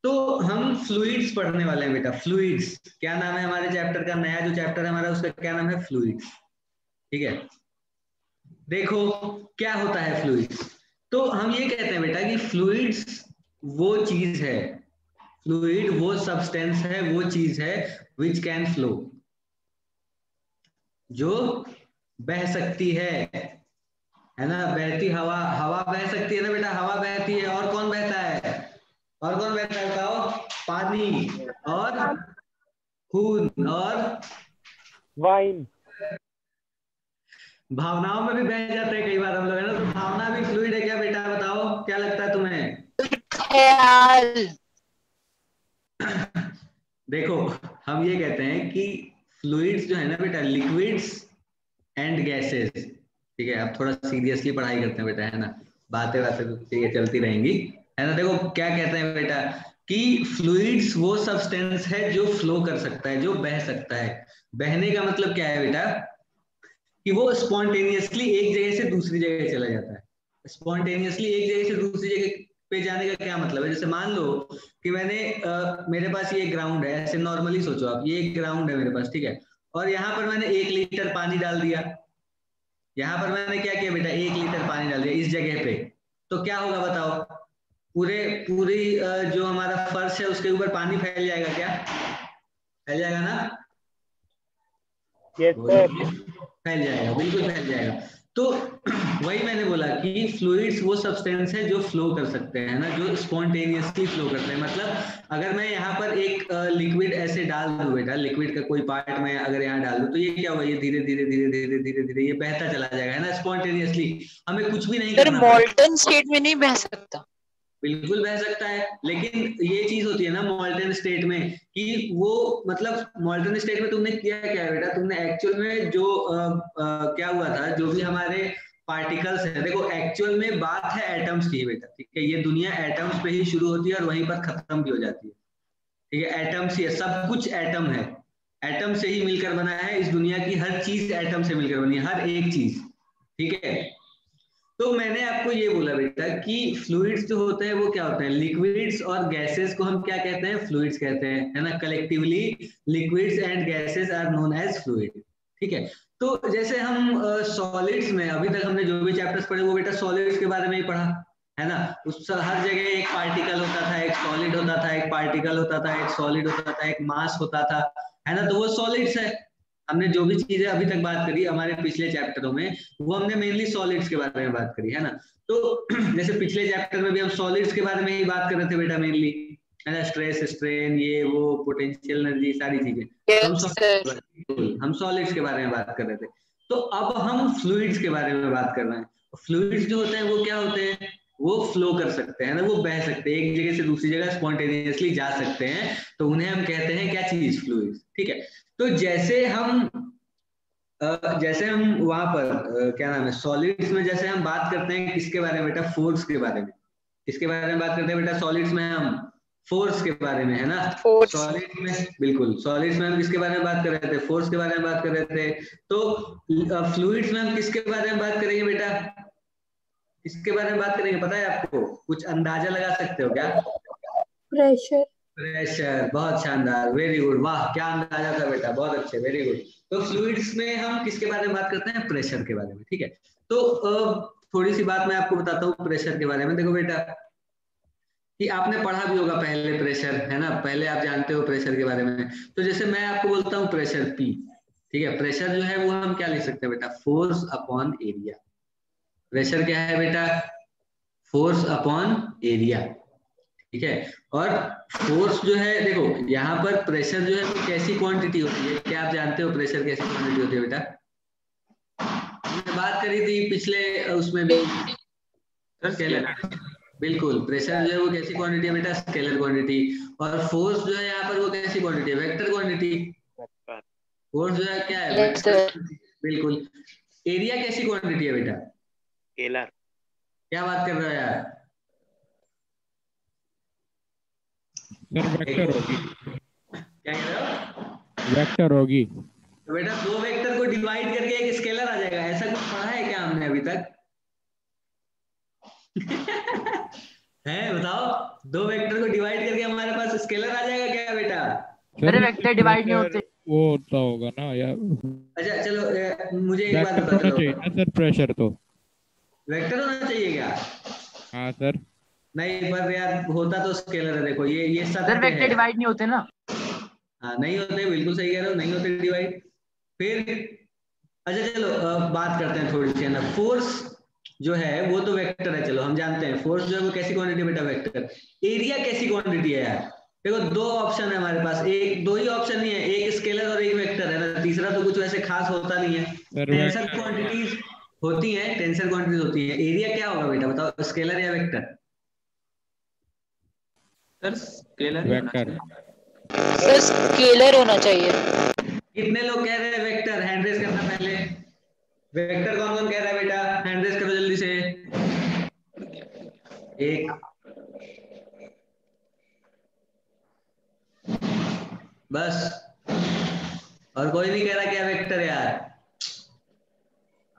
तो हम फ्लूइड्स पढ़ने वाले हैं बेटा, फ्लूइड्स। क्या नाम है हमारे चैप्टर का? नया जो चैप्टर है हमारा उसका क्या नाम है? फ्लूइड्स। ठीक है, देखो क्या होता है फ्लूइड्स। तो हम ये कहते हैं बेटा कि फ्लूइड्स वो चीज है, फ्लूइड वो सब्सटेंस है, वो चीज है विच कैन फ्लो, जो बह सकती है ना। बहती हवा, हवा बह सकती है ना बेटा, हवा बहती है। और कौन बहता है? और कौन बहता है बताओ? पानी, और खून, और वाइन। भावनाओं में भी बह जाते हैं कई बार हम लोग, है ना। तो भावना भी फ्लूइड है क्या बेटा? बताओ क्या लगता है तुम्हें? ख्याल। देखो हम ये कहते हैं कि फ्लूइड्स जो है ना बेटा, लिक्विड्स एंड गैसेस। ठीक है, अब थोड़ा सीरियसली पढ़ाई करते हैं बेटा, है ना। बातें बातें तो ठीक है चलती रहेंगी, है ना। देखो क्या कहते हैं बेटा कि फ्लूइड्स वो सब्सटेंस है जो फ्लो कर सकता है, जो बह सकता है। बहने का मतलब क्या है बेटा? कि वो स्पॉन्टेनियसली एक जगह से दूसरी जगह चला जाता है। स्पॉन्टेनियसली एक जगह से दूसरी जगह पे जाने का क्या मतलब है? जैसे मान लो कि मैंने मेरे पास ये ग्राउंड है, ऐसे नॉर्मली सोचो आप, ये ग्राउंड है मेरे पास, ठीक है। और यहाँ पर मैंने 1 लीटर पानी डाल दिया। यहाँ पर मैंने क्या किया बेटा? 1 लीटर पानी डाल दिया इस जगह पे। तो क्या होगा बताओ? पूरे पूरी जो हमारा फर्श है उसके ऊपर पानी फैल जाएगा क्या? फैल जाएगा ना? Yes sir. फैल जाएगा, बिल्कुल फैल जाएगा। तो वही मैंने बोला कि फ्लूइड्स वो सब्सटेंस है जो फ्लो कर सकते हैं ना, जो स्पॉन्टेनियसली फ्लो करते हैं। मतलब अगर मैं यहाँ पर एक लिक्विड ऐसे डाल दूं बेटा, लिक्विड का कोई पार्ट मैं अगर यहाँ डाल दूं, तो ये क्या होगा? ये धीरे धीरे धीरे धीरे धीरे धीरे ये बहता चला जाएगा, है ना, स्पॉन्टेनियसली। हमें कुछ भी नहीं सर करना पड़ेगा। मॉल्टन स्टेट में नहीं बह सकता? बिल्कुल बह सकता है, लेकिन ये चीज होती है ना मॉल्टन स्टेट में कि वो, मतलब मॉल्टन स्टेट में तुमने किया क्या है बेटा? तुमने एक्चुअल में जो क्या हुआ था, जो भी हमारे पार्टिकल्स है, देखो एक्चुअल में बात है एटम्स की बेटा, ठीक है। ये दुनिया एटम्स पे ही शुरू होती है और वहीं पर खत्म भी हो जाती है, ठीक है। एटम्स ही है, सब कुछ एटम है, एटम से ही मिलकर बना है। इस दुनिया की हर चीज एटम से मिलकर बनी है, हर एक चीज, ठीक है। तो मैंने आपको ये बोला बेटा कि फ्लूइड्स जो होते हैं वो क्या होते हैं? लिक्विड्स और गैसेस को हम क्या कहते हैं? फ्लूइड्स कहते हैं, है ना। Collectively liquids and gases are known as fluid, ठीक है। तो जैसे हम सॉलिड्स में अभी तक हमने जो भी चैप्टर्स पढ़े वो बेटा सॉलिड्स के बारे में ही पढ़ा, है ना। उस हर जगह एक पार्टिकल होता था, एक सॉलिड होता था, एक पार्टिकल होता था, एक सॉलिड होता था, एक मास होता था, है ना। तो वो सॉलिड्स है। हमने जो भी चीजें अभी तक बात करी हमारे पिछले चैप्टरों में, वो हमने मेनली सॉलिड्स के बारे में बात करी, है ना। तो जैसे पिछले चैप्टर में भी हम सॉलिड्स के बारे में ही बात कर रहे थे बेटा मेनली, है ना। स्ट्रेस, स्ट्रेन, ये वो, पोटेंशियल एनर्जी, सारी चीजें। तो यस सर। हम सॉलिड्स के बारे में बात कर रहे थे। तो अब हम फ्लूइड्स के बारे में बात कर रहे हैं। फ्लूइड्स जो होते हैं वो क्या होते हैं? वो फ्लो कर सकते हैं ना, वो बह सकते हैं, एक जगह से दूसरी जगह स्पॉन्टेनियसली जा सकते हैं। तो उन्हें हम कहते हैं क्या चीज? फ्लूइड्स, ठीक है। तो जैसे हम वहां पर क्या नाम है, सॉलिड्स में जैसे हम बात करते हैं किसके बारे में बेटा? फोर्स के बारे में। किसके बारे में बात करते हैं बेटा सॉलिड्स में? हम फोर्स के बारे में, है ना। फोर्स। सॉलिड्स में, बिल्कुल सॉलिड्स में हम किसके बारे में बात कर रहे थे? फोर्स के बारे में बात कर रहे थे। तो फ्लूइड्स में हम किसके बारे में बात करेंगे बेटा? किसके बारे में बात करेंगे पता है आपको? कुछ अंदाजा लगा सकते हो क्या? प्रेशर। प्रेशर, बहुत शानदार, वेरी गुड, वाह क्या अंदाजा था बेटा, बहुत अच्छे, वेरी गुड। तो फ्लूइड्स में हम किसके बारे में बात करते हैं? प्रेशर के बारे में, ठीक है। तो थोड़ी सी बात मैं आपको बताता हूँ प्रेशर के बारे में। देखो बेटा कि आपने पढ़ा भी होगा पहले प्रेशर, है ना, पहले आप जानते हो प्रेशर के बारे में। तो जैसे मैं आपको बोलता हूँ प्रेशर पी, ठीक है। प्रेशर जो है वो हम क्या लिख सकते हैं बेटा? Force upon area. प्रेशर क्या है बेटा? फोर्स अपॉन एरिया, ठीक है। और फोर्स जो है, देखो यहाँ पर प्रेशर जो है वो कैसी क्वांटिटी होती है? क्या आप जानते हो प्रेशर कैसी क्वांटिटी होती है बेटा? हमने बात करी थी पिछले उसमें भी, स्केलर। बिल्कुल, प्रेशर जो है वो कैसी क्वांटिटी है बेटा? Scalar quantity. और फोर्स जो है यहाँ पर वो कैसी क्वांटिटी है? Vector quantity. फोर्स जो है क्या है? Yes vector. सर। बिल्कुल। एरिया कैसी क्वांटिटी है बेटा? स्केलर। क्या बात कर रहे हो यार? वेक्टर होगी। क्या कह रहे हो? वेक्टर होगी। तो बेटा दो वेक्टर को डिवाइड करके एक स्केलर आ जाएगा, ऐसा कुछ पढ़ा है क्या हमने अभी तक? है बताओ, दो वेक्टर को डिवाइड करके हमारे स्केलर आ जाएगा क्या बेटा? मेरे वेक्टर डिवाइड नहीं होते। वो होता होगा ना यार, अच्छा चलो मुझे एक बात वेक्टर बताओ, होना चलो चाहिए ना सर, प्रेशर तो। वेक्टर होना चाहिए क्या? हाँ सर। नहीं पर यार होता तो स्केलर है, देखो ये सर सत्य वेक्टर है। डिवाइड नहीं होते ना। हाँ नहीं होते, बिल्कुल सही कह रहे हो, नहीं होते डिवाइड। फिर अच्छा चलो बात करते हैं थोड़ी सी, है ना। फोर्स जो है वो तो वेक्टर है, चलो हम जानते हैं फोर्स जो है वो कैसी क्वांटिटी बेटा, वेक्टर। एरिया कैसी क्वांटिटी है यार? देखो दो ऑप्शन है हमारे पास, एक दो ही ऑप्शन नहीं है, एक स्केलर और एक वेक्टर है ना, तीसरा तो कुछ वैसे खास होता नहीं है। सर टेंसर वेक्टर होगा। क्वांटिटीज होती हैं, टेंसर क्वांटिटीज होती है। एरिया क्या होगा बेटा बताओ, स्केलर या वेक्टर? सर स्केलर ही होना वेक्टर। चाहिए। सर स्केलर होना चाहिए। कितने लोग कह रहे हैं वेक्टर? हैंड रेज करना पहले। वेक्टर कौन कौन कह रहा है बेटा? हैंड रेज करो जल्दी से। एक, बस, और कोई नहीं कह रहा क्या वेक्टर यार?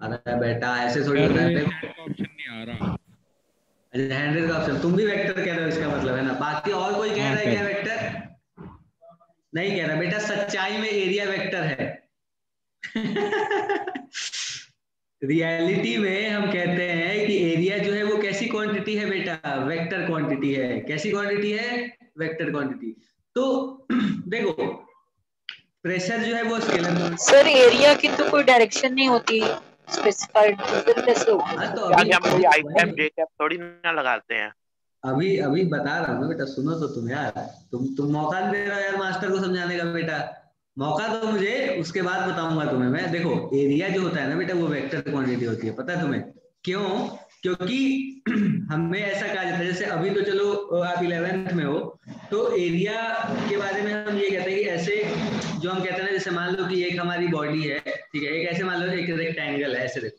अरे बेटा ऐसे थोड़ी सर होता है, हैंड देखो। का ऑप्शन नहीं आ रहा। अच्छा हैंड रेज का ऑप्शन, तुम भी वेक्टर कह रहे हो इसका मतलब, है ना? बाकी और कोई कह हाँ रहा है क्या सर। वेक्टर? नहीं कह रहा बेटा, सच्चाई में एरिया वेक्टर है। रियलिटी में हम कहते हैं कि एरिया जो है वो कैसी क्वांटिटी है बेटा? वेक्टर क्वांटिटी है। कैसी क्वांटिटी है? Vector quantity. तो देखो प्रेशर जो है वो स्केलर क्वांटिटी। सर एरिया की तो कोई डायरेक्शन नहीं होती स्पेसिफाइड, फिर कैसे होगा? हाँ तो क्या अभी हम कोई आई वही टैप जे टैप थोड़ी ना लगाते हैं। अभी अभी बता रहा हूँ ना बेटा, सुनो तो तुम यार, तुम मौका नहीं दे रहे हो यार मास्टर को समझाने का बेटा। मौका दो मुझे, उसके बाद बताऊंगा तुम्हें मैं। देखो एरिया जो होता है ना बेटा वो वेक्टर क्वांटिटी होती है, पता है तुम्हें क्यों? क्योंकि हमें ऐसा कहा जाता है, जैसे अभी तो चलो आप 11th में हो, तो एरिया के बारे में हम ये कहते हैं कि ऐसे जो हम कहते हैं ना, जैसे मान लो कि एक हमारी बॉडी है, ठीक है, एक ऐसे मान लो एक रेक्टेंगल है, ऐसे देखो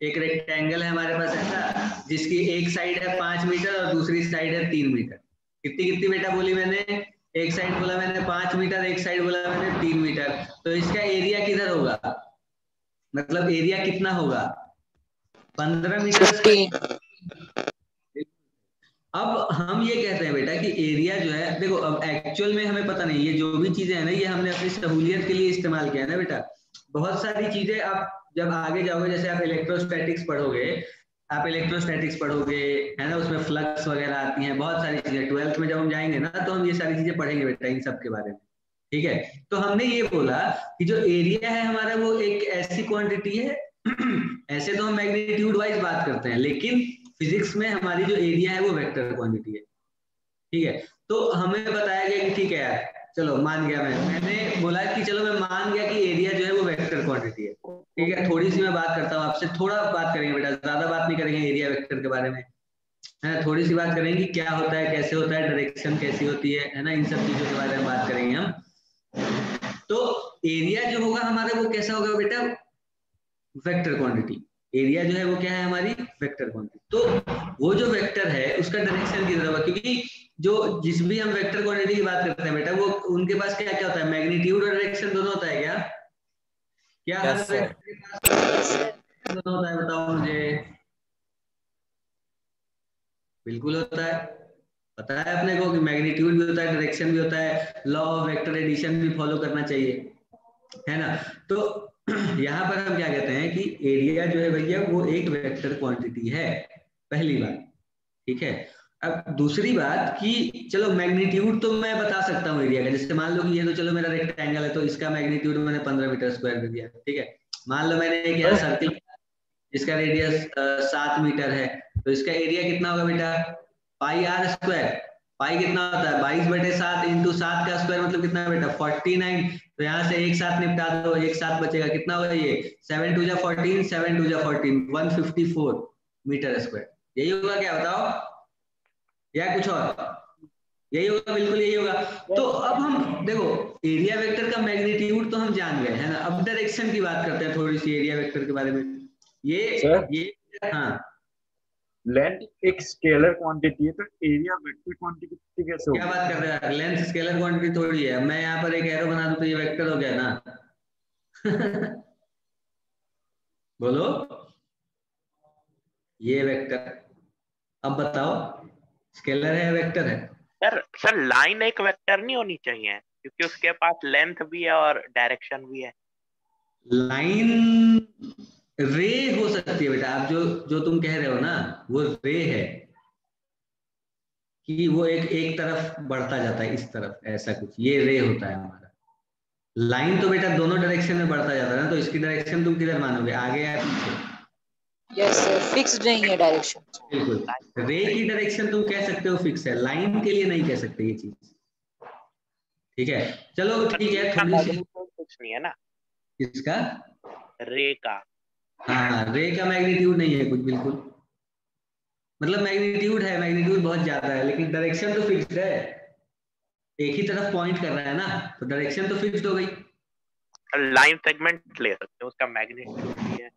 एक रेक्टेंगल है हमारे पास ऐसा, जिसकी एक साइड है 5 मीटर और दूसरी साइड है 3 मीटर। कितनी कितनी बेटा बोली मैंने? एक साइड बोला मैंने 5 मीटर, एक साइड बोला मैंने 3 मीटर। तो इसका एरिया किधर होगा, मतलब एरिया कितना होगा? 15 मीटर स्क्वायर। 15। अब हम ये कहते हैं बेटा कि एरिया जो है, देखो अब एक्चुअल में हमें पता नहीं, ये जो भी चीजें है ना ये हमने अपनी सहूलियत के लिए इस्तेमाल किया है ना बेटा। बहुत सारी चीजें आप जब आगे जाओगे, जैसे आप इलेक्ट्रोस्टैटिक्स पढ़ोगे, है ना, उसमें फ्लक्स वगैरह आती हैं, बहुत सारी चीजें 12th में जब हम जाएंगे ना तो हम ये सारी चीजें पढ़ेंगे बेटा, इन सब के बारे में। ठीक है, तो हमने ये बोला कि जो एरिया है हमारा वो एक ऐसी क्वांटिटी है। ऐसे तो हम मैग्नीट्यूड वाइज बात करते हैं, लेकिन फिजिक्स में हमारी जो एरिया है वो वेक्टर क्वांटिटी है। ठीक है, तो हमें बताया गया कि ठीक है यार, चलो मान गया मैंने बोला कि चलो मैं मान गया कि एरिया जो है वो वेक्टर क्वांटिटी है। ठीक है, थोड़ी सी मैं बात करता हूँ आपसे, थोड़ा बात करेंगे बेटा, ज्यादा बात नहीं करेंगे एरिया वेक्टर के बारे में, है ना। थोड़ी सी बात करेंगे कि क्या होता है, कैसे होता है, डायरेक्शन कैसी होती है ना, इन सब चीजों के बारे में बात करेंगे हम। तो एरिया जो होगा हमारा वो कैसा होगा बेटा? Vector quantity. एरिया जो है वो क्या है हमारी? Vector quantity. तो वो जो वेक्टर है उसका डायरेक्शन किधर होगा? क्योंकि जो जिस भी हम वेक्टर क्वांटिटी की बात करते हैं बेटा, वो उनके पास क्या क्या होता है? मैग्नीट्यूड और डायरेक्शन दोनों होता है क्या? क्या हर वेक्टर के पास दोनों होता है? बताओ मुझे। बिल्कुल होता है, पता है अपने को कि मैग्नीट्यूड भी होता है, डायरेक्शन भी होता है, लॉ ऑफ वेक्टर एडिशन भी फॉलो करना चाहिए, है ना। तो यहाँ पर हम क्या कहते हैं कि एरिया जो है भैया वो एक वेक्टर क्वांटिटी है, पहली बात। ठीक है, अब दूसरी बात कि चलो मैग्नीट्यूड तो मैं बता सकता हूँ एरिया का, जैसे मान लो कि ये तो चलो मेरा रेक्टेंगल है, तो इसका मैग्नीट्यूड मैंने 15 मीटर स्क्वायर दे दिया। ठीक है, मान लो मैंने एक यहाँ सर्किल, इसका रेडियस 7 मीटर है, तो इसका एरिया कितना होगा बेटा? पाई आर स्क्वायर। पाई कितना होता है? 22/7 इंटू 7 का स्क्वायर, मतलब कितना बेटा? 49। तो यहाँ से एक साथ निपटा दो, एक साथ बचेगा, कितना होगा ये? 7 2 जा 14, 7 2 जा 14, 154 मीटर स्क्वायर। यही होगा क्या बताओ, या कुछ और? यही होगा, बिल्कुल यही होगा। तो अब हम देखो एरिया वेक्टर का मैग्नीट्यूड तो हम जान गए, है ना। अब डायरेक्शन की बात करते हैं थोड़ी सी एरिया वेक्टर के बारे में। ये हाँ, लेंथ एक स्केलर क्वांटिटी है, तो एरिया वेक्टर क्वांटिटी कैसे क्या होगी? बात कर रहे हैं? लेंथ स्केलर क्वांटिटी थोड़ी है। मैं यहाँ पर एक एरो बना दूं तो ये वेक्टर हो गया ना। बोलो, ये वेक्टर। अब बताओ स्केलर है या वेक्टर है? सर लाइन एक वेक्टर नहीं होनी चाहिए, क्योंकि उसके पास लेंथ भी है और डायरेक्शन भी है। लाइन रे हो सकती है बेटा, आप जो जो तुम कह रहे हो ना वो रे है, कि वो एक तरफ बढ़ता जाता है इस तरफ, ऐसा कुछ, ये रे होता है हमारा। लाइन तो बेटा दोनों डायरेक्शन में बढ़ता जाता है ना, तो इसकी डायरेक्शन तुम किधर मानोगे, आगे या पीछे? यस सर, फिक्स्ड नहीं है डायरेक्शन। बिल्कुल, रे की डायरेक्शन तुम कह सकते हो फिक्स है, लाइन के लिए नहीं कह सकते ये चीज। ठीक है, चलो ठीक है, थोड़ी सी कुछ नहीं है ना इसका, रे का। हाँ रे का मैग्नीट्यूड नहीं है कुछ, बिल्कुल, मतलब मैग्नीट्यूड है, मैग्नीट्यूड बहुत ज्यादा है, लेकिन डायरेक्शन तो फिक्स्ड है, एक ही तरफ पॉइंट कर रहा है ना, तो डायरेक्शन तो फिक्स्ड हो गई। लाइन सेगमेंट ले सकते हो, उसका मैग्नीट्यूड भी है,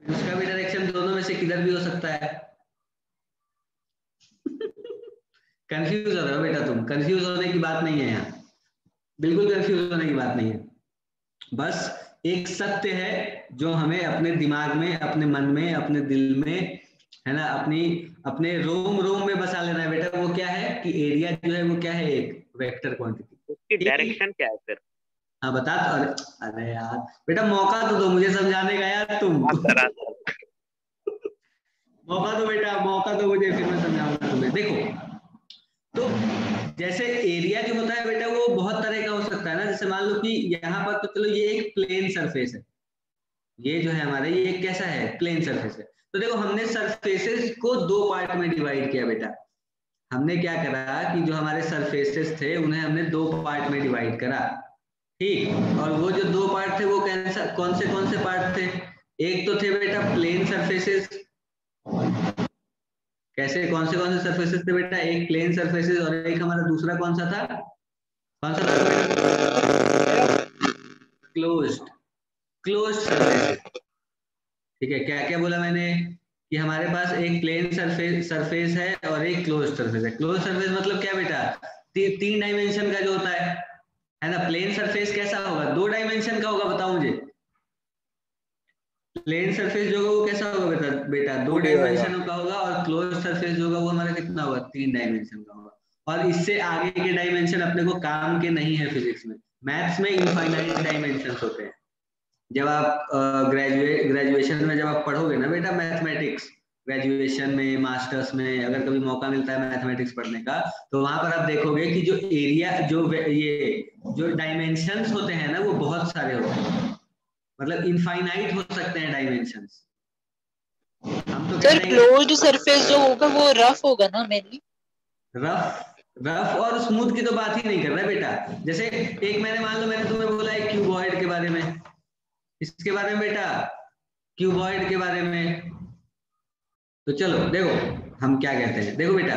उसका भी डायरेक्शन दोनों में से किधर भी हो सकता है। कंफ्यूज हो रहे हो बेटा तुम, कंफ्यूज होने की बात नहीं है यहाँ, बिल्कुल कंफ्यूज होने की बात नहीं है, बस एक सत्य है जो हमें अपने दिमाग में, अपने मन में, अपने दिल में, है ना, अपने रोम रोम में बसा लेना है बेटा। वो क्या है कि एरिया जो है वो क्या है, एक वेक्टर क्वांटिटी। उसकी डायरेक्शन क्या है फिर? हाँ बता तो, अरे यार बेटा मौका तो दो मुझे समझाने का यार तुम। मौका दो बेटा, मौका दो मुझे, फिर मैं समझाऊंगा तुम्हें। देखो तो जैसे एरिया जो होता है बेटा वो बहुत तरह का हो सकता है ना, जैसे मान लो कि यहाँ पर तो चलो ये एक प्लेन सरफेस है, ये जो है हमारे ये एक कैसा है, प्लेन सरफेस है। तो देखो हमने सरफेसेस को दो पार्ट में डिवाइड किया बेटा, हमने क्या करा कि जो हमारे सरफेसेस थे उन्हें हमने दो पार्ट में डिवाइड करा, ठीक, और वो जो दो पार्ट थे वो कौन से पार्ट थे, एक तो थे बेटा प्लेन सरफेसेस, कैसे कौन से सरफेसेस थे बेटा, एक प्लेन सरफेसेस और एक हमारा दूसरा कौन सा था क्लोज्ड सरफेसेस। ठीक है, क्या क्या बोला मैंने कि हमारे पास एक प्लेन सरफेस है और एक क्लोज्ड सरफेस है। क्लोज्ड सरफेस मतलब क्या बेटा, तीन डायमेंशन का जो होता है ना। प्लेन सरफेस कैसा होगा, दो डायमेंशन का होगा, बताओ मुझे। प्लेन सरफेस जो होगा वो कैसा होगा बेटा दो डायमेंशन का होगा, और क्लोज सरफेस जो होगा वो हमारा कितना होगा, तीन डायमेंशन का होगा। और इससे आगे के डायमेंशन अपने को काम के नहीं है फिजिक्स में, मैथ्स में इनफाइनाइट डायमेंशन होते हैं। जब आप ग्रेजुएशन में जब आप पढ़ोगे ना बेटा मैथमेटिक्स, ग्रेजुएशन में, मास्टर्स में, अगर कभी मौका मिलता है मैथमेटिक्स पढ़ने का, तो वहां पर आप देखोगे कि जो एरिया जो डायमेंशंस होते हैं ना वो बहुत सारे होते हैं, मतलब इनफाइनाइट हो सकते हैं डायमेंशंस। हम तो सर क्लोज्ड सरफेस जो होगा वो रफ होगा ना मेनली। रफ और स्मूथ की तो बात ही नहीं कर रहा है बेटा। जैसे एक मैंने तुम्हें बोला है क्यूबॉइड के बारे में, इसके बारे में बेटा, क्यूबॉइड के बारे में। तो चलो देखो हम क्या कहते हैं, देखो बेटा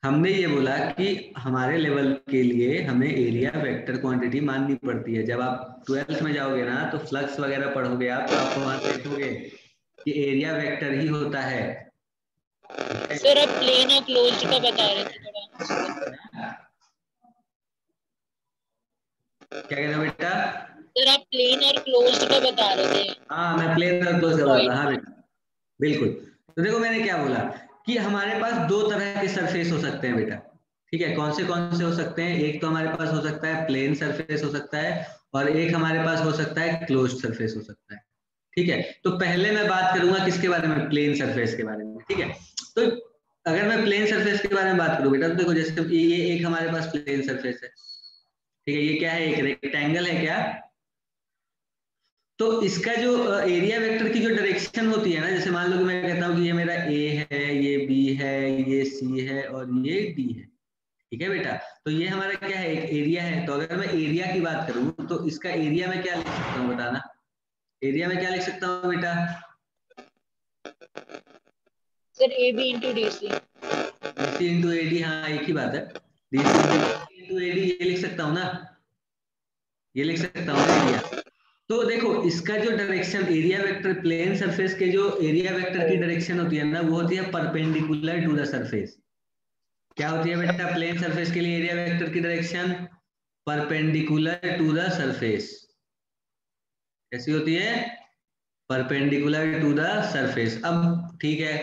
हमने ये बोला कि हमारे लेवल के लिए हमें एरिया वेक्टर क्वांटिटी माननी पड़ती है। जब आप 12th में जाओगे ना तो फ्लक्स वगैरह पढ़ोगे आप, तो आपको वहां देखोगे कि एरिया वेक्टर ही होता है। सर आप प्लेन और क्लोज्ड का बता रहे थे थोड़ा। क्या कहते हो बेटा? सर आप प्लेन और क्लोज्ड का बता रहे थे। हाँ मैं प्लेन और क्लोज का बता रहा, हाँ बेटा बिल्कुल। तो देखो मैंने क्या बोला कि हमारे पास दो तरह के सरफेस हो सकते हैं बेटा, ठीक है। कौन से हो सकते हैं, एक तो हमारे पास हो सकता है प्लेन सरफेस हो सकता है, और एक हमारे पास हो सकता है क्लोज्ड सरफेस हो सकता है, ठीक है। तो पहले मैं बात करूंगा किसके बारे में, प्लेन सरफेस के बारे में, ठीक है। तो अगर मैं प्लेन सरफेस के बारे में बात करूं बेटा, तो देखो जैसे ये एक हमारे पास प्लेन सरफेस है, ठीक है। ये क्या है, एक रेक्टेंगल है क्या। तो इसका जो एरिया वेक्टर की जो डायरेक्शन होती है ना, जैसे मान लो कि मैं कहता हूँ कि ये मेरा ए है, ये बी है, ये सी है और ये डी है, ठीक है बेटा। तो ये हमारा क्या है, एक एरिया है। तो अगर मैं एरिया की बात करूं तो इसका एरिया में क्या लिख सकता हूँ बताना, एरिया में क्या लिख सकता हूँ बेटा? Sir A B into D C. DC into AD, हाँ एक ही बात है, डीसी इंटू एडी ये लिख सकता हूँ ना, ये लिख सकता हूँ एरिया। तो देखो इसका जो direction area vector, plane surface के जो एरिया वेक्टर की डायरेक्शन होती है ना, वो होती है परपेंडिकुलर टू द सरफेस। क्या होती है बेटा प्लेन सरफेस के लिए एरिया वेक्टर की direction? Perpendicular to the surface. कैसी होती है? Perpendicular to the surface. अब ठीक है,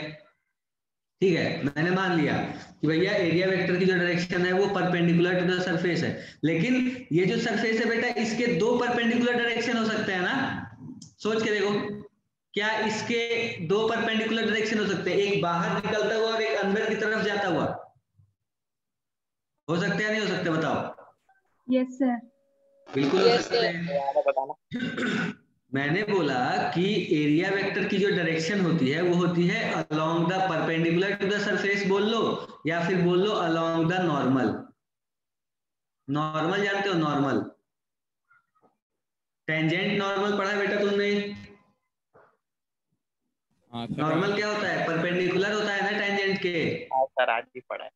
ठीक है, मैंने मान लिया कि भैया एरिया वेक्टर की जो डायरेक्शन है वो परपेंडिकुलर टू द सरफेस है, लेकिन ये जो सरफेस है बेटा इसके दो परपेंडिकुलर डायरेक्शन हो सकते हैं ना, सोच के देखो, क्या इसके दो परपेंडिकुलर डायरेक्शन हो सकते हैं, एक बाहर निकलता हुआ और एक अंदर की तरफ जाता हुआ, हो सकते हैं नहीं हो सकते बताओ? Yes sir. बिल्कुल हो Yes, सकते sir. हैं। बताना। मैंने बोला कि एरिया वेक्टर की जो डायरेक्शन होती है वो होती है along the perpendicular to the surface बोल लो, या फिर बोल लो अलोंग द नॉर्मल। नॉर्मल जानते हो? नॉर्मल, टेंजेंट नॉर्मल पढ़ा बेटा तुमने? हाँ सर, नॉर्मल क्या होता है? परपेंडिकुलर होता है ना टेंजेंट के। हाँ सर, आज ही पढ़ा है।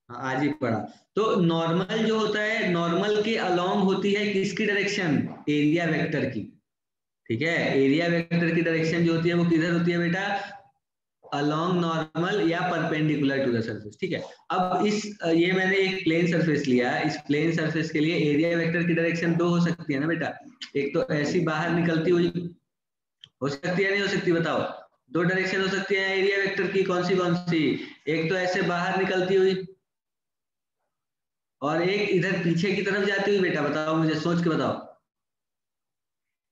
आज ही पढ़ा। तो नॉर्मल जो होता है, नॉर्मल के अलोंग होती है किसकी डायरेक्शन? एरिया वेक्टर की। ठीक है, एरिया वेक्टर की डायरेक्शन जो होती है वो किधर होती है बेटा? अलोंग नॉर्मल या परपेंडिकुलर टू द सरफेस। ठीक है, अब ये मैंने एक प्लेन सरफेस लिया, इस प्लेन सरफेस के लिए एरिया वेक्टर की डायरेक्शन दो हो सकती है ना बेटा, एक तो ऐसी बाहर निकलती हुई हो सकती है, नहीं हो सकती बताओ? दो डायरेक्शन हो सकती है एरिया वेक्टर की, कौन सी? एक तो ऐसे बाहर निकलती हुई और एक इधर पीछे की तरफ जाती हुई। बेटा बताओ मुझे, सोच के बताओ,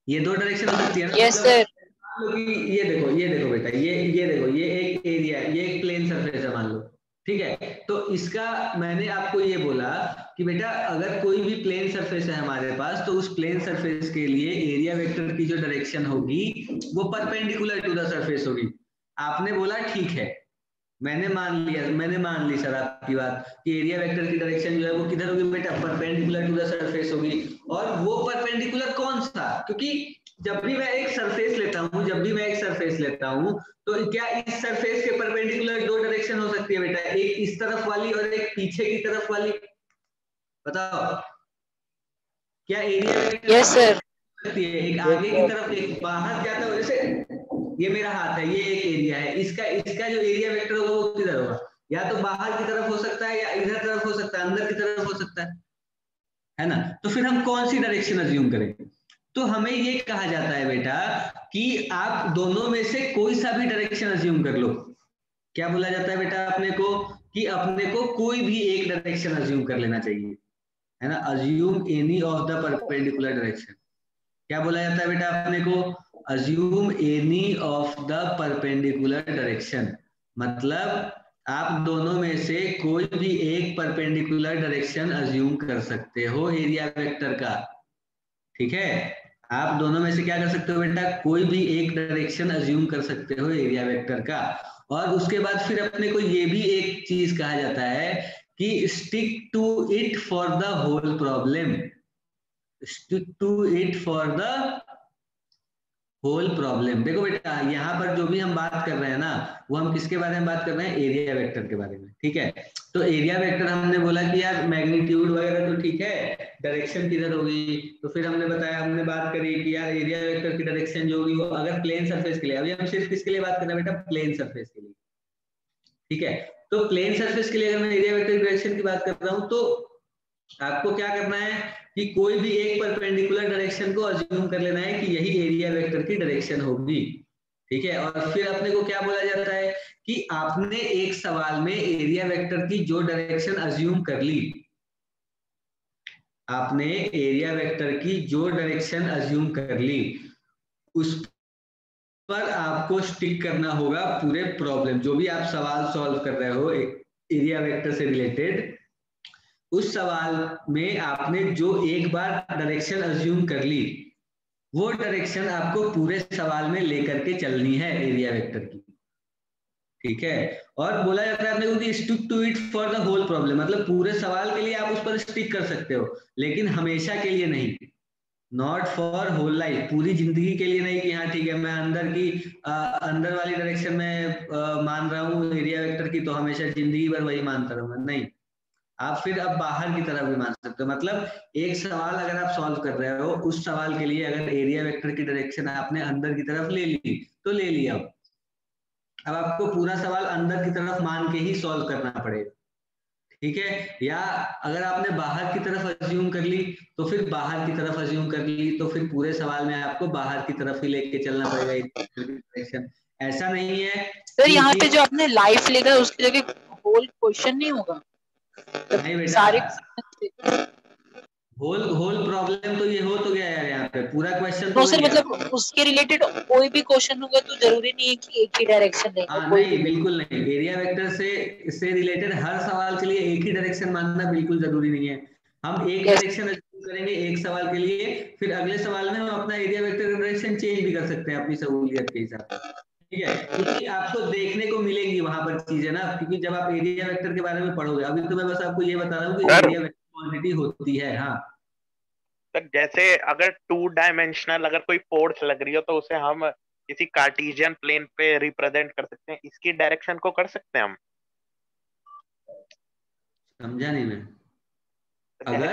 ये दो डायरेक्शन हो सकती है ना? Yes, sir. मान लो कि ये देखो बेटा, ये देखो, ये एक एरिया, ये एक प्लेन सरफेस है मान लो। ठीक है, तो इसका मैंने आपको ये बोला कि बेटा अगर कोई भी प्लेन सरफेस है हमारे पास, तो उस प्लेन सरफेस के लिए एरिया वेक्टर की जो डायरेक्शन होगी वो परपेंडिकुलर टू द सरफेस होगी। आपने बोला ठीक है, मैंने मान ली सर आपकी बात कि एरिया वेक्टर की डायरेक्शन जो है वो किधर होगी बेटा? परपेंडिकुलर टू द सरफेस होगी। और वो परपेंडिकुलर कौन सा? क्योंकि जब भी मैं एक सरफेस लेता हूं तो क्या इस सरफेस के परपेंडिकुलर दो डायरेक्शन हो सकती है बेटा? एक इस तरफ वाली और एक पीछे की तरफ वाली। बताओ, क्या एरिया वेक्टर Yes, sir. सकती है? एक आगे की तरफ, एक बाहर जाता है। जैसे ये मेरा हाथ है, ये एक एरिया है, इसका जो एरिया वेक्टर होगा वो किधर होगा? या तो बाहर की तरफ हो सकता है, या इधर तरफ हो सकता है, अंदर की तरफ हो सकता है ना? तो फिर हम कौन सी डायरेक्शन अज्यूम करेंगे? तो हमें ये कहा जाता है बेटा कि आप दोनों में से कोई सा भी डायरेक्शन अज्यूम कर लो। क्या बोला जाता है बेटा अपने को? कि अपने को कोई भी एक डायरेक्शन अज्यूम कर लेना चाहिए, है ना? Assume any of the perpendicular direction. क्या बोला जाता है बेटा अपने को? Assume any of the perpendicular direction. मतलब आप दोनों में से कोई भी एक परपेंडिकुलर डायरेक्शन अज्यूम कर सकते हो एरिया वेक्टर का। ठीक है, आप दोनों में से क्या कर सकते हो बेटा? कोई भी एक डायरेक्शन अज्यूम कर सकते हो एरिया वेक्टर का। और उसके बाद फिर अपने को ये भी एक चीज कहा जाता है कि stick to it for the whole problem. Stick to it for the whole problem. देखो बेटा, यहाँ पर जो भी हम बात कर रहे हैं ना, वो हम किसके बारे में बात कर रहे हैं? एरिया वेक्टर के बारे में। ठीक है, तो एरिया वेक्टर हमने बोला कि यार मैग्नीट्यूड वगैरह तो ठीक है, डायरेक्शन किधर होगी? तो फिर हमने बताया, हमने बात करी कि यार एरिया वेक्टर की डायरेक्शन जो होगी वो अगर प्लेन सरफेस के लिए, अभी हम सिर्फ किसके लिए बात कर रहे हैं बेटा? प्लेन सरफेस के लिए। ठीक है, तो प्लेन सरफेस के लिए अगर मैं एरिया वेक्टर की डायरेक्शन की बात कर रहा हूँ तो आपको क्या करना है कि कोई भी एक परपेंडिकुलर डायरेक्शन को अज्यूम कर लेना है कि यही एरिया वेक्टर की डायरेक्शन होगी। ठीक है, और फिर अपने को क्या बोला जाता है कि आपने एक सवाल में एरिया वेक्टर की जो डायरेक्शन अज्यूम कर ली, आपने एरिया वेक्टर की जो डायरेक्शन अज्यूम कर ली, उस पर आपको स्टिक करना होगा पूरे प्रॉब्लम। जो भी आप सवाल सॉल्व कर रहे हो एरिया वेक्टर से रिलेटेड, उस सवाल में आपने जो एक बार डायरेक्शन अज्यूम कर ली, वो डायरेक्शन आपको पूरे सवाल में लेकर के चलनी है एरिया वेक्टर की। ठीक है, और बोला जाता है अपने को कि stick to it for the whole problem, मतलब पूरे सवाल के लिए आप उस पर स्टिक कर सकते हो, लेकिन हमेशा के लिए नहीं। नॉट फॉर होल लाइफ, पूरी जिंदगी के लिए नहीं कि हाँ ठीक है मैं अंदर वाली डायरेक्शन में मान रहा हूँ एरिया वेक्टर की, तो हमेशा जिंदगी भर वही मानता रहूंगा। नहीं, आप फिर अब बाहर की तरफ भी मान सकते हो। मतलब एक सवाल अगर आप सॉल्व कर रहे हो, उस सवाल के लिए अगर एरिया वेक्टर की डायरेक्शन आपने अंदर की तरफ ले ली तो ले लिया, अब आपको पूरा सवाल अंदर की तरफ मान के ही सॉल्व करना पड़ेगा। ठीक है, या अगर आपने बाहर की तरफ अज्यूम कर ली तो फिर बाहर की तरफ अज्यूम कर ली, तो फिर पूरे सवाल में आपको बाहर की तरफ ही लेके चलना पड़ेगा डायरेक्शन। ऐसा नहीं है सर यहाँ पे जो आपने लाइफ लिखा है उसकी जगह होल क्वेश्चन नहीं होगा? नहीं बेटा, सारे होल होल प्रॉब्लम तो ये हो तो गया यार, यहाँ पे पूरा क्वेश्चन तो तो सर वही है। मतलब उसके रिलेटेड कोई भी क्वेश्चन होगा तो जरूरी नहीं है कि एक ही डायरेक्शन लेंगे। हाँ कोई नहीं, भी बिल्कुल नहीं, एरिया वेक्टर से रिलेटेड हर सवाल के लिए एक ही डायरेक्शन मानना बिल्कुल जरूरी नहीं है। हम एक डायरेक्शन करेंगे एक सवाल के लिए, फिर अगले सवाल में हम अपना एरिया वेक्टर का डायरेक्शन चेंज भी कर सकते हैं अपनी सहूलियत के हिसाब से, ठीक है। क्योंकि आपको देखने को मिलेंगी वहां पर चीजें ना, क्योंकि जब आप एरिया वेक्टर के बारे में पढ़ोगे, अभी तो मैं बस आपको ये बता रहा हूँ कि एरिया वेक्टर क्वांटिटी होती है। हाँ सर जैसे अगर 2 डायमेंशनल अगर कोई फोर्स लग रही हो तो उसे हम किसी कार्टेशियन प्लेन पे रिप्रेजेंट कर सकते हैं, इसकी डायरेक्शन को कर सकते हैं हम। समझा नहीं मैं। जैसे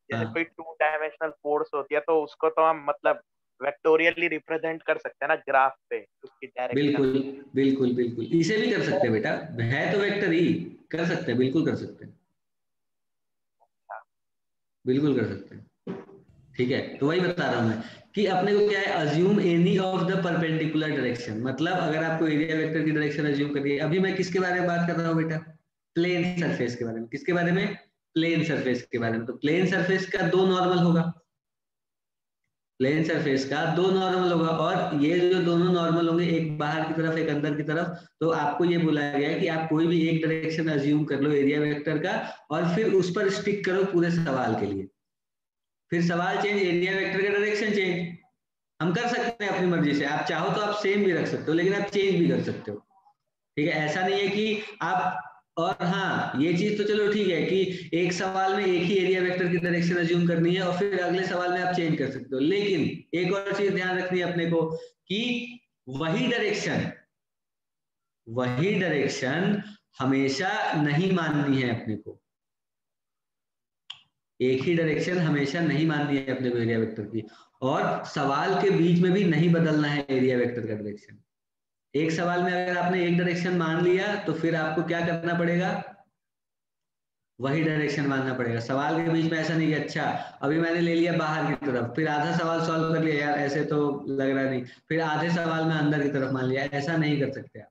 अगर कोई 2 डायमेंशनल फोर्स होती है तो उसको तो हम मतलब वेक्टोरियली रिप्रेजेंट कर सकते हैं ना ग्राफ पे, उसकी डायरेक्शन। बिल्कुल बिल्कुल बिल्कुल, इसे भी कर सकते हैं बेटा, है तो वेक्टर ही, कर सकते हैं, बिल्कुल कर सकते हैं, बिल्कुल कर सकते हैं, ठीक है। तो वही बता रहा हूं मैं कि अपने को क्या है, assume any of the perpendicular direction, मतलब अगर आपको एरिया वेक्टर की डायरेक्शन अज्यूम करनी है। अभी मैं किसके बारे में बात कर रहा हूँ बेटा? प्लेन सरफेस के बारे में। किसके बारे में? प्लेन सरफेस के बारे में। तो प्लेन सरफेस का 2 नॉर्मल होगा, प्लेन सरफेस का 2 नॉर्मल होगा, और ये जो दोनों नॉर्मल होंगे, एक बाहर की तरफ एक अंदर की तरफ। तो आपको ये बोला गया है कि आप कोई भी एक डायरेक्शन अज्यूम कर लो एरिया वेक्टर का, और फिर उस पर स्टिक करो पूरे सवाल के लिए। फिर सवाल चेंज, एरिया वेक्टर का डायरेक्शन चेंज हम कर सकते हैं अपनी मर्जी से। आप चाहो तो आप सेम भी रख सकते हो, लेकिन आप चेंज भी कर सकते हो, ठीक है। ऐसा नहीं है कि आप, और हाँ ये चीज तो चलो ठीक है कि एक सवाल में एक ही एरिया वेक्टर की डायरेक्शन अज्यूम करनी है और फिर अगले सवाल में आप चेंज कर सकते हो। लेकिन एक और चीज ध्यान रखनी है अपने को कि वही डायरेक्शन हमेशा नहीं माननी है अपने को, एक ही डायरेक्शन हमेशा नहीं माननी है अपने को एरिया वेक्टर की, और सवाल के बीच में भी नहीं बदलना है एरिया वेक्टर का डायरेक्शन। एक सवाल में अगर आपने एक डायरेक्शन मान लिया तो फिर आपको क्या करना पड़ेगा, वही डायरेक्शन मानना पड़ेगा। सवाल के बीच में ऐसा नहीं कि अच्छा अभी मैंने ले लिया बाहर की तरफ, फिर आधा सवाल सॉल्व कर लिया, यार ऐसे तो लग रहा नहीं, फिर आधे सवाल में अंदर की तरफ मान लिया, ऐसा नहीं कर सकते आप,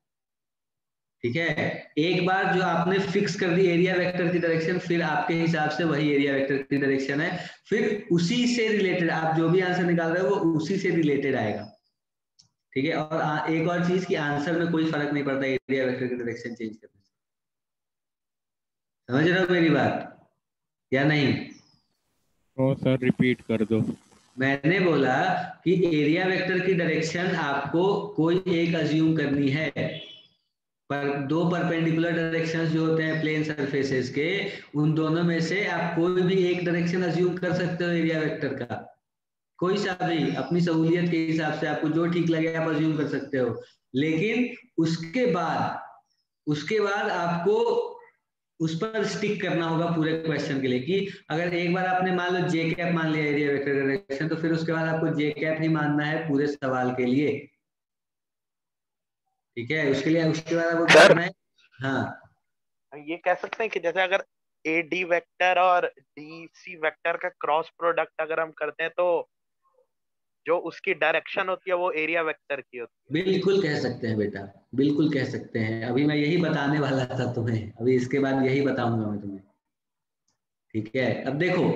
ठीक है। एक बार जो आपने फिक्स कर दी एरिया वेक्टर की डायरेक्शन, फिर आपके हिसाब से वही एरिया वेक्टर की डायरेक्शन है, फिर उसी से रिलेटेड आप जो भी आंसर निकाल रहे हो वो उसी से रिलेटेड आएगा, ठीक है। और एक और चीज कि आंसर में कोई फर्क नहीं पड़ता एरिया वेक्टर की डायरेक्शन चेंज करने से। समझ रहे हो मेरी बात या नहीं? तो सर रिपीट कर दो। मैंने बोला कि एरिया वेक्टर की डायरेक्शन आपको कोई एक अज्यूम करनी है, पर 2 परपेंडिकुलर डायरेक्शंस जो होते हैं प्लेन सरफेसेस के, उन दोनों में से आप कोई भी एक डायरेक्शन अज्यूम कर सकते हो एरिया वेक्टर का, कोई सा भी अपनी सहूलियत के हिसाब से, आपको जो ठीक लगे आप अज्यूम कर सकते हो। लेकिन उसके बाद आपको उस पर स्टिक करना होगा पूरे क्वेश्चन के लिए, कि अगर एक बार आपने मान लो जे कैप मान लिया एरिया वेक्टर का डायरेक्शन, तो फिर उसके बाद आपको जे कैप ही मानना है पूरे सवाल के लिए, ठीक है। उसके बाद आपको क्या करना है? हाँ ये कह सकते हैं कि जैसे अगर ए डी वेक्टर और डी सी वेक्टर का क्रॉस प्रोडक्ट अगर हम करते हैं तो जो उसकी डायरेक्शन होती है वो एरिया वेक्टर की होती है। बिल्कुल कह सकते हैं बेटा, बिल्कुल कह सकते हैं। अभी मैं यही बताने वाला था तुम्हें, अभी इसके बाद यही बताऊंगा मैं तुम्हें, ठीक है। अब देखो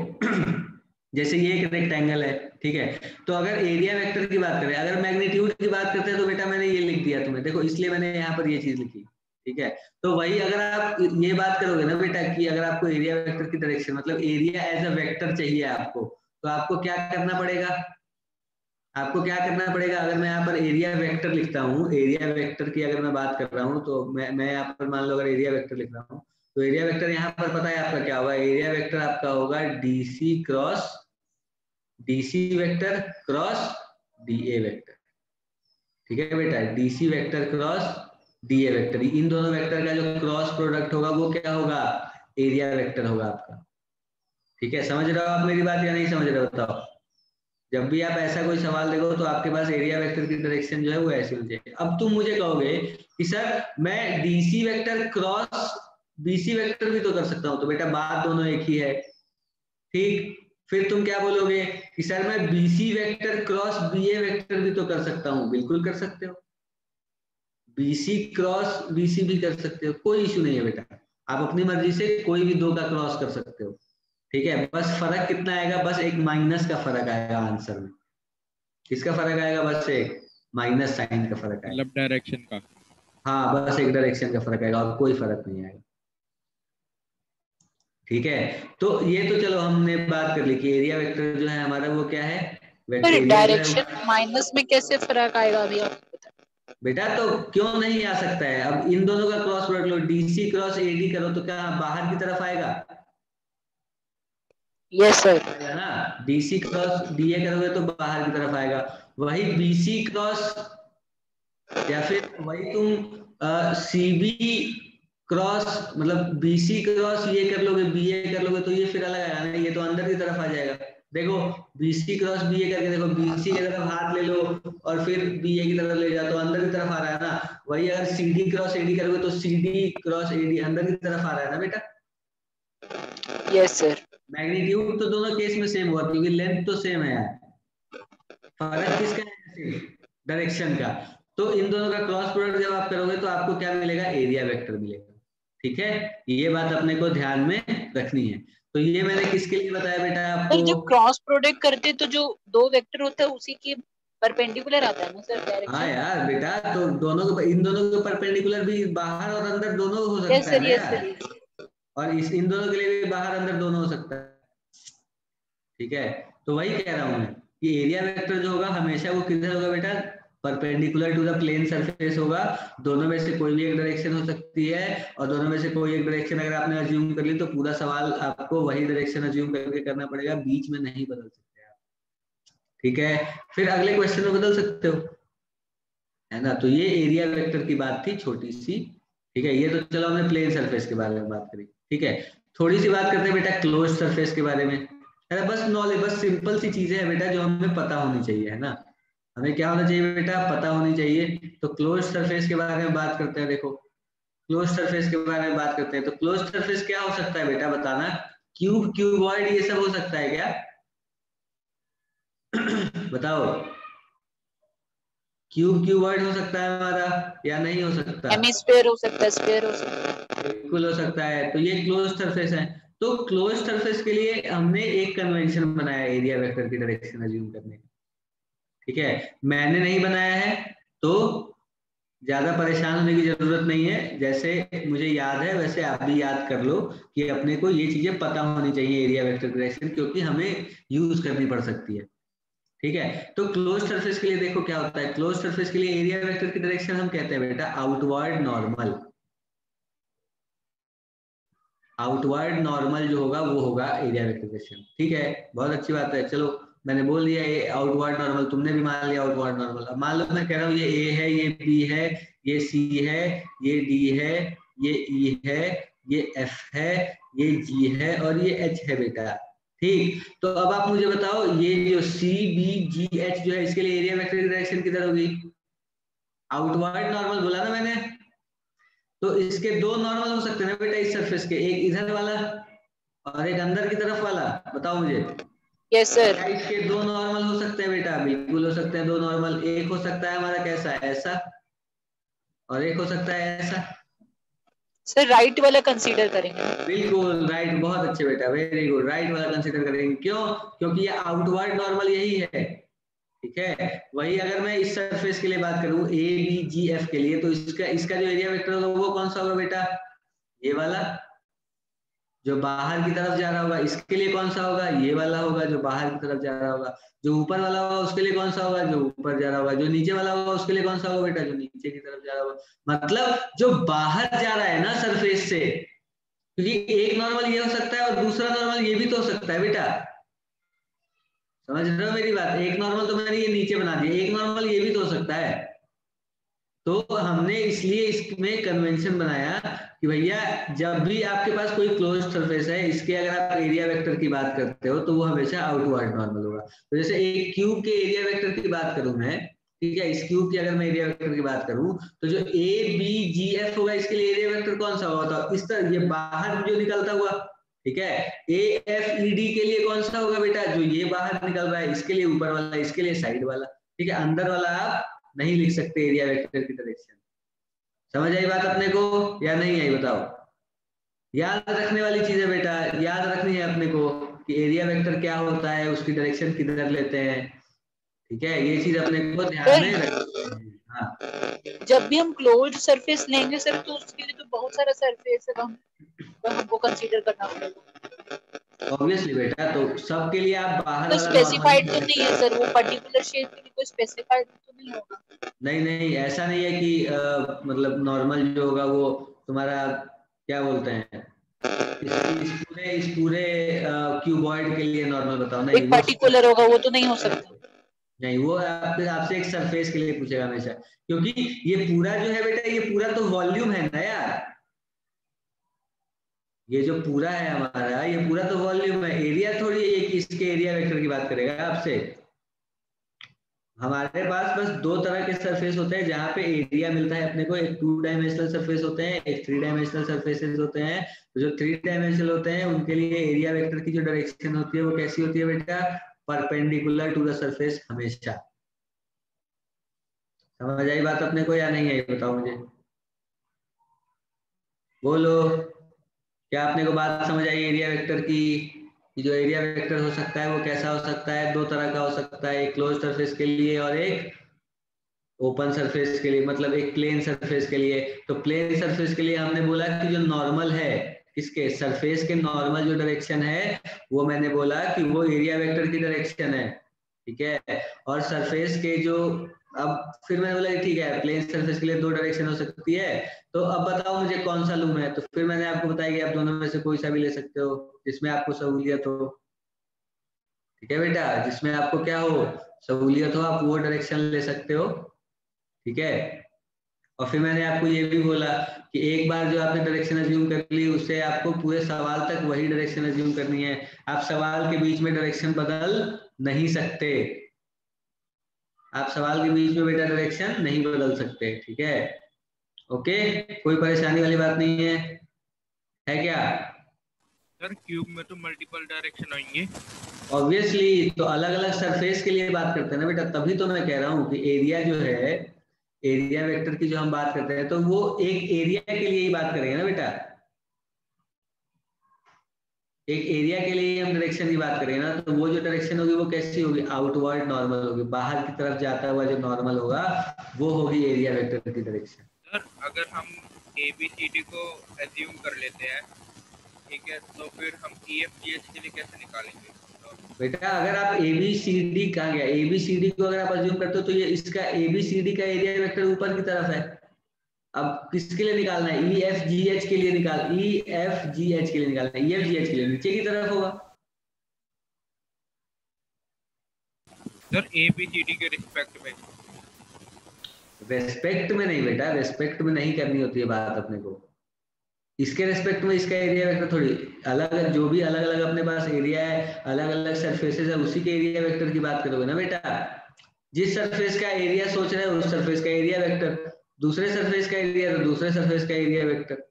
जैसे ये एक रेक्टेंगल है, ठीक है, तो अगर एरिया वेक्टर की बात करें, अगर मैग्नीट्यूड की बात करते हैं तो बेटा मैंने ये लिख दिया तुम्हें, देखो इसलिए मैंने यहाँ पर ये चीज लिखी, ठीक है। तो वही अगर आप ये बात करोगे ना बेटा कि अगर आपको एरिया वेक्टर की डायरेक्शन मतलब एरिया एज अ वेक्टर चाहिए आपको, तो आपको क्या करना पड़ेगा, अगर मैं यहाँ पर एरिया वेक्टर लिखता हूँ, एरिया वेक्टर की अगर मैं बात कर रहा हूँ, तो मैं यहाँ पर मान लो अगर एरिया वेक्टर लिख रहा हूँ, तो एरिया वेक्टर यहाँ पर पता है आपका क्या होगा, एरिया वेक्टर आपका होगा DC vector cross DA vector, ठीक है बेटा। DC vector cross DA vector, इन दोनों वेक्टर का जो क्रॉस प्रोडक्ट होगा वो क्या होगा, एरिया वेक्टर होगा आपका, ठीक है। समझ रहे हो आप मेरी बात या नहीं समझ रहे हो? बताओ। जब भी आप ऐसा कोई सवाल देखो तो आपके पास एरिया वेक्टर की डायरेक्शन जो है वो ऐसी होनी चाहिए। अब तुम मुझे कहोगे कि सर मैं DC vector cross BC vector भी तो कर सकता हूँ, तो बेटा बात दोनों एक ही है, ठीक। फिर तुम क्या बोलोगे कि सर मैं BC vector cross BA vector भी तो कर सकता हूँ, बिल्कुल कर सकते हो, BC क्रॉस BC भी कर सकते हो, कोई इशू नहीं है बेटा, आप अपनी मर्जी से कोई भी दो का क्रॉस कर सकते हो, ठीक है। बस फर्क कितना आएगा, बस एक माइनस का फर्क आएगा आंसर में। किसका फर्क आएगा, बस एक माइनस साइन का फर्क आएगा, मतलब डायरेक्शन का। हाँ बस एक डायरेक्शन का फर्क आएगा और कोई फर्क नहीं आएगा, ठीक है। तो ये तो चलो हमने बात कर ली कि एरिया वेक्टर जो है हमारा वो क्या है, पर डायरेक्शन माइनस में कैसे फर्क आएगा अभी आप बेटा, तो क्यों नहीं आ सकता है। अब इन दोनों का क्रॉस प्रोडक्ट लो, DC क्रॉस AD करो तो क्या बाहर की तरफ आएगा, यस सर, है ना। DC क्रॉस DA करोगे तो बाहर की तरफ आएगा, वही BC क्रॉस या फिर वही तुम CB क्रॉस मतलब BC क्रॉस ये कर लोगे, BA कर लोगे तो ये फिर अलग आएगा ना, ये तो अंदर की तरफ आ जाएगा। देखो BC क्रॉस BA करके देखो, BC की तरफ हाथ ले लो और फिर BA की तरफ ले जाओ तो अंदर की तरफ आ रहा है ना। वही अगर CD क्रॉस AD करोगे तो CD क्रॉस AD अंदर की तरफ आ रहा है ना बेटा। Yes sir. मैग्नीट्यूड तो दोनों केस में सेम हुआ क्योंकि लेंथ तो सेम है यार, फर्क किसका है, डायरेक्शन का। तो इन दोनों का क्रॉस प्रोडक्ट जब आप करोगे तो आपको क्या मिलेगा, एरिया वेक्टर मिलेगा, ठीक है। ये बात अपने को ध्यान में रखनी है। तो ये मैंने किसके लिए बताया बेटा आपको, जब क्रॉस प्रोडक्ट करते तो जो दो वेक्टर होता है उसी के परपेंडिकुलर आता है ना सर डायरेक्शन। हाँ यार बेटा, तो दोनों को, इन दोनों के परपेंडिकुलर भी बाहर और अंदर दोनों हो सकता है ना यार, और इन दोनों के लिए भी बाहर अंदर दोनों हो सकता है, ठीक है। तो वही कह रहा हूं मैं कि एरिया वेक्टर जो होगा हमेशा वो किधर होगा बेटा, perpendicular to the plane surface होगा। दोनों में से कोई भी एक डायरेक्शन हो सकती है, और दोनों में से कोई एक डायरेक्शन अगर आपने अज्यूम कर ली तो पूरा सवाल आपको वही डायरेक्शन अज्यूम करके करना पड़ेगा, बीच में नहीं बदल सकते आप, ठीक है। फिर अगले क्वेश्चन में बदल सकते हो, है ना। तो ये एरिया वेक्टर की बात थी छोटी सी, ठीक है। ये तो चलो हमने प्लेन सरफेस के बारे में बात करी, ठीक है। थोड़ी सी बात करते हैं बेटा क्लोज सरफेस के बारे में, है ना। बस नॉलेज, बस सिंपल सी चीजें हैं बेटा जो हमें पता होनी चाहिए, है ना। हमें क्या होना चाहिए बेटा, पता होनी चाहिए। तो क्लोज सरफेस के बारे में बात करते हैं। देखो क्लोज सरफेस के बारे में बात करते हैं, तो क्लोज सरफेस क्या हो सकता है बेटा, बताना। क्यूब, क्यूबॉइड, ये सब हो सकता है क्या बताओ। क्यूब, क्यूबॉइड हो सकता है हमारा या नहीं हो सकता, हेमिस्फीयर हो सकता है, स्फीयर हो सकता है, बिल्कुल हो सकता है। तो ये क्लोज सरफेस है। तो क्लोज सरफेस के लिए हमने एक कन्वेंशन बनाया एरिया वेक्टर की डायरेक्शन अज्यूम करने का, ठीक है। मैंने नहीं बनाया है तो ज्यादा परेशान होने की जरूरत नहीं है, जैसे मुझे याद है वैसे आप भी याद कर लो कि अपने को ये चीजें पता होनी चाहिए एरिया वेक्टर डायरेक्शन, क्योंकि हमें यूज करनी पड़ सकती है, ठीक है। तो क्लोज सरफेस के लिए देखो क्या होता है, क्लोज सरफेस के लिए एरिया वेक्टर की डायरेक्शन हम कहते हैं बेटा आउटवर्ड नॉर्मल। आउटवर्ड नॉर्मल जो होगा वो होगा एरिया वेक्टर डायरेक्शन, ठीक है। बहुत अच्छी बात है, चलो मैंने बोल दिया ये आउटवर्ड नॉर्मल, तुमने भी मान लिया आउटवर्ड नॉर्मल। अब मान लो मैं कह रहा हूँ ये ए है, ये बी है, ये सी है, ये डी है, ये ई है, ये एफ है, ये जी है और ये एच है बेटा, ठीक। तो अब आप मुझे बताओ ये जो सी बी जी एच जो है इसके लिए एरिया वेक्टर की डायरेक्शन किधर होगी, आउटवर्ड नॉर्मल बोला ना मैंने। तो इसके दो नॉर्मल हो सकते हैं ना बेटा इस सरफेस के, एक इधर वाला और एक अंदर की तरफ वाला, बताओ मुझे। Yes sir. क्या इसके दो नॉर्मल हो सकते हैं बेटा, बिल्कुल हो सकते हैं दो नॉर्मल। एक हो सकता है हमारा कैसा, ऐसा, और एक हो सकता है ऐसा। सर राइट वाला कंसीडर करेंगे, बिल्कुल राइट, बहुत अच्छे बेटा, वेरी गुड, राइट वाला कंसीडर करेंगे। क्यों, क्योंकि ये आउटवर्ड नॉर्मल यही है, ठीक है। वही अगर मैं इस सरफेस के लिए बात करूं ए बी जी एफ के लिए, तो इसका जो एरिया वेक्टर होगा वो कौन सा होगा बेटा, ये वाला जो बाहर की तरफ जा रहा होगा। इसके लिए कौन सा होगा, ये वाला होगा जो बाहर की तरफ जा रहा होगा। जो ऊपर वाला होगा उसके लिए कौन सा होगा, जो ऊपर जा रहा होगा। जो नीचे वाला होगा उसके लिए कौन सा होगा बेटा, जो नीचे की तरफ जा रहा होगा। मतलब जो बाहर जा रहा है ना सरफेस से, क्योंकि एक नॉर्मल ये हो सकता है और दूसरा नॉर्मल ये भी तो हो सकता है बेटा, समझ रहे हो मेरी बात। एक नॉर्मल तो मैंने ये नीचे बना दिया, एक नॉर्मल ये भी तो हो सकता है। तो हमने इसलिए इसमें कन्वेंशन बनाया कि भैया जब भी आपके पास कोई क्लोज सरफेस है, इसके अगर आप एरिया वेक्टर की बात करते हो तो वो हमेशा आउटवर्ड नॉर्मल होगा। तो जैसे एक क्यूब के एरिया वेक्टर की बात करूं मैं, ठीक है, इस क्यूब की अगर मैं एरिया वेक्टर की बात करूं तो जो ए बी जी एफ होगा इसके लिए एरिया वेक्टर कौन सा होगा, तो इस तरह ये बाहर जो निकलता हुआ, ठीक है। ए एफ ई डी के लिए कौन सा होगा बेटा, जो ये बाहर निकल रहा है इसके लिए ऊपर वाला, इसके लिए साइड वाला, ठीक है। अंदर वाला आप नहीं लिख सकते एरिया वेक्टर की डायरेक्शन, समझ आई बात अपने को या नहीं आई बताओ? याद रखने वाली चीज है बेटा, याद रखनी है अपने को कि एरिया वेक्टर क्या होता है, उसकी डायरेक्शन किधर लेते हैं। ठीक है, ये चीज अपने को ध्यान में रखनी है। हाँ जब भी हम क्लोज्ड सरफेस लेंगे सर तो उसके लिए तो बहुत सारा सरफेस है, हमको कंसीडर करना पड़ेगा। ऑब्वियसली बेटा, तो सबके लिए आप बाहर तो वाला स्पेसिफाइड तो नॉर्मल, नहीं है सर, वो पर्टिकुलर शेप के लिए कोई स्पेसिफाइड तो नहीं होगा। नहीं नहीं ऐसा नहीं है कि मतलब नॉर्मल जो होगा वो तुम्हारा क्या बोलते हैं, इस पूरे क्यूबॉइड के लिए नॉर्मल बताओ, नहीं एक वो पर्टिकुलर होगा, वो तो नहीं हो सकता। नहीं, वो आपसे एक सरफेस के लिए पूछेगा हमेशा, क्योंकि ये पूरा जो है बेटा, ये पूरा तो वॉल्यूम है ना यार। ये जो पूरा है हमारा, ये पूरा तो वॉल्यूम है, एरिया थोड़ी है ये कि इसके एरिया वेक्टर की बात करेगा आपसे। हमारे पास बस दो तरह के सरफेस होते हैं जहां पे एरिया मिलता है अपने को, एक 2 डायमेंशनल सरफेस होते हैं, एक 3 डायमेंशनल सरफेसेस होते हैं। तो जो 3 डायमेंशनल होते हैं उनके लिए एरिया वेक्टर की जो डायरेक्शन होती है वो कैसी होती है बेटा, परपेंडिकुलर टू द सरफेस हमेशा। समझ आई बात अपने को या नहीं आई बताओ मुझे, बोलो। क्या अपने को बात समझ आई एरिया वेक्टर की? कि जो एरिया वेक्टर हो सकता है वो कैसा हो सकता है, दो तरह का हो सकता है, एक क्लोज सरफेस के लिए और एक ओपन सरफेस के लिए, मतलब एक प्लेन सरफेस के लिए। तो प्लेन सरफेस के लिए हमने बोला कि जो नॉर्मल है, किसके सरफेस के नॉर्मल जो डायरेक्शन है वो मैंने बोला कि वो एरिया वेक्टर की डायरेक्शन है। ठीक है, और सरफेस के जो, अब फिर मैंने बोला ठीक है प्लेन सरफेस के लिए दो डायरेक्शन हो सकती है, तो अब बताओ मुझे कौन सा लूं मैं, तो फिर मैंने आपको बताया कि आप दोनों में से कोई सा भी ले सकते हो जिसमें आपको सहूलियत हो। ठीक है बेटा, जिसमें आपको क्या हो, सहूलियत हो, आप वो डायरेक्शन ले सकते हो। ठीक है, और फिर मैंने आपको ये भी बोला कि एक बार जो आपने डायरेक्शन अज्यूम कर ली उससे आपको पूरे सवाल तक वही डायरेक्शन अज्यूम करनी है, आप सवाल के बीच में डायरेक्शन बदल नहीं सकते। आप सवाल के बीच में बेटा डायरेक्शन नहीं बदल सकते। ठीक है, ओके, कोई परेशानी वाली बात नहीं है क्या? सर क्यूब में तो मल्टीपल डायरेक्शन आएंगे। ऑब्वियसली, तो अलग अलग सरफेस के लिए बात करते हैं ना बेटा, तभी तो मैं कह रहा हूँ कि एरिया जो है, एरिया वेक्टर की जो हम बात करते हैं तो वो एक एरिया के लिए ही बात करेंगे ना बेटा, एक एरिया के लिए हम डायरेक्शन की बात करेंगे ना, तो वो जो डायरेक्शन होगी वो कैसी होगी, आउटवर्ड नॉर्मल होगी, बाहर की तरफ जाता हुआ जो नॉर्मल होगा वो होगी एरिया वेक्टर की डायरेक्शन। सर अगर हम ABCD को एज्यूम कर लेते हैं, ठीक है, तो फिर हम EFGH के लिए कैसे निकालेंगे? बेटा अगर आप ABCD कहा गया, ABCD को अगर आप अज्यूम करते हो तो ये इसका ABCD का एरिया वेक्टर ऊपर की तरफ है। अब किसके लिए निकालना है, EFGH के लिए EFGH के लिए निकालना है, EFGH के लिए नीचे की तरफ होगा। सर ABCD के रिस्पेक्ट में। रेस्पेक्ट में नहीं बेटा, रेस्पेक्ट में नहीं करनी होती है बात अपने को, इसके रेस्पेक्ट में इसका एरिया वेक्टर थोड़ी, अलग अलग जो भी अलग अलग अपने पास एरिया है, अलग अलग सरफेसेस है, उसी के एरिया वेक्टर की बात करोगे ना बेटा। जिस सरफेस का एरिया सोच रहे हो उस सरफेस का एरिया वेक्टर, दूसरे सरफेस का एरिया तो दूसरे सरफेस का एरिया वेक्टर,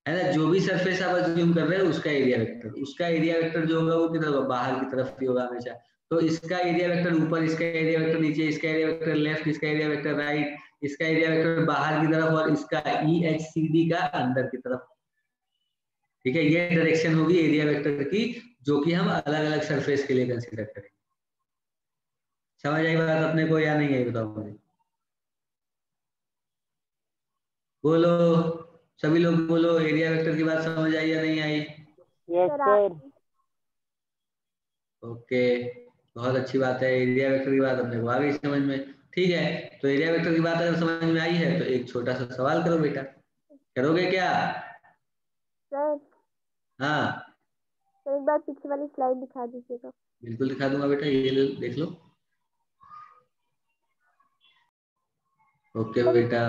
है ना। जो भी सरफेस आप अज्यूम कर रहे हो उसका एरिया वेक्टर, उसका एरिया वेक्टर जो होगा वो किधर होगा, बाहर की तरफ ही होगा हमेशा। तो इसका एरिया वेक्टर ऊपर, इसका एरिया वेक्टर नीचे, इसका एरिया वेक्टर लेफ्ट, इसका एरिया वेक्टर राइट, इसका एरिया वेक्टर बाहर की तरफ और इसका EHCD का अंदर की तरफ। ठीक है, ये डायरेक्शन होगी एरिया वेक्टर की, जो कि हम अलग अलग सरफेस के लिए कंसीडर करेंगे। समझ आई बात अपने को या नहीं आई बताओ मुझे, बोलो, सभी लोग बोलो, एरिया वेक्टर की बात समझ आई या नहीं आई? Yes sir. ओके, बहुत अच्छी बात है, एरिया वेक्टर की बात अपने को आ गई समझ में। ठीक है, तो एरिया वेक्टर की बात अगर समझ में आई है तो एक छोटा सा सवाल करो बेटा, करोगे क्या? सर हाँ एक बार पीछे वाली स्लाइड दिखा दीजिएगा। बिल्कुल दिखा दूंगा बेटा, ये देख लो। ओके बेटा,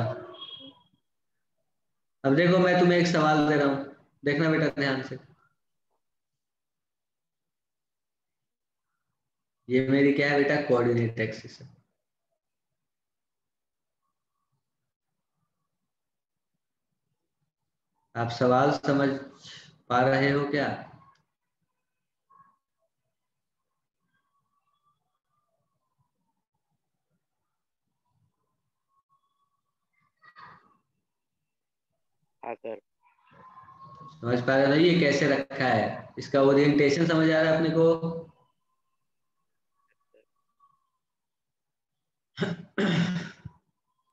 अब देखो मैं तुम्हें एक सवाल दे रहा हूँ, देखना बेटा ध्यान से। ये मेरी क्या है बेटा, कोऑर्डिनेट एक्सिस है। आप सवाल समझ पा रहे हो क्या? हाँ सर। समझ पा रहे हो ये कैसे रखा है, इसका ओरिएंटेशन समझ आ रहा है अपने को?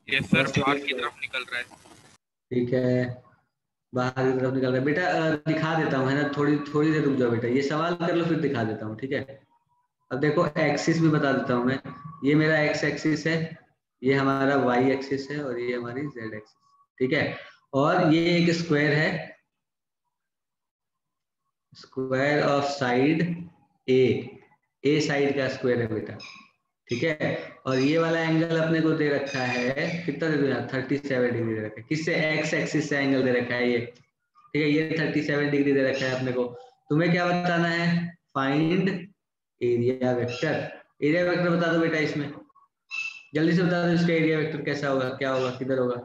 यस सर, बाहर की तरफ निकल रहा है। ठीक है, बाहर की तरफ निकल रहा है बेटा। दिखा देता हूँ है ना, थोड़ी थोड़ी देर रुक जाओ बेटा, ये सवाल कर लो फिर दिखा देता हूँ, ठीक है। अब देखो एक्सिस भी बता देता हूँ मैं, ये मेरा एक्स एक्सिस है, ये हमारा वाई एक्सिस है और ये हमारी जेड एक्सिस, ठीक है। और ये एक स्क्वायर है, square of side A side का स्क्वायर है बेटा, ठीक है। और ये वाला एंगल अपने को दे रखा है, कितना दे दिया, 37 डिग्री दे रखा है। किससे? एक्स एक्सिस से एंगल दे रखा है ये, ठीक है। ये 37 डिग्री दे रखा है अपने को। तुम्हें क्या बताना है? Find area vector. Area vector बता दो बेटा इसमें, जल्दी से बता दो इसका एरिया वेक्टर कैसा होगा, क्या होगा, किधर होगा,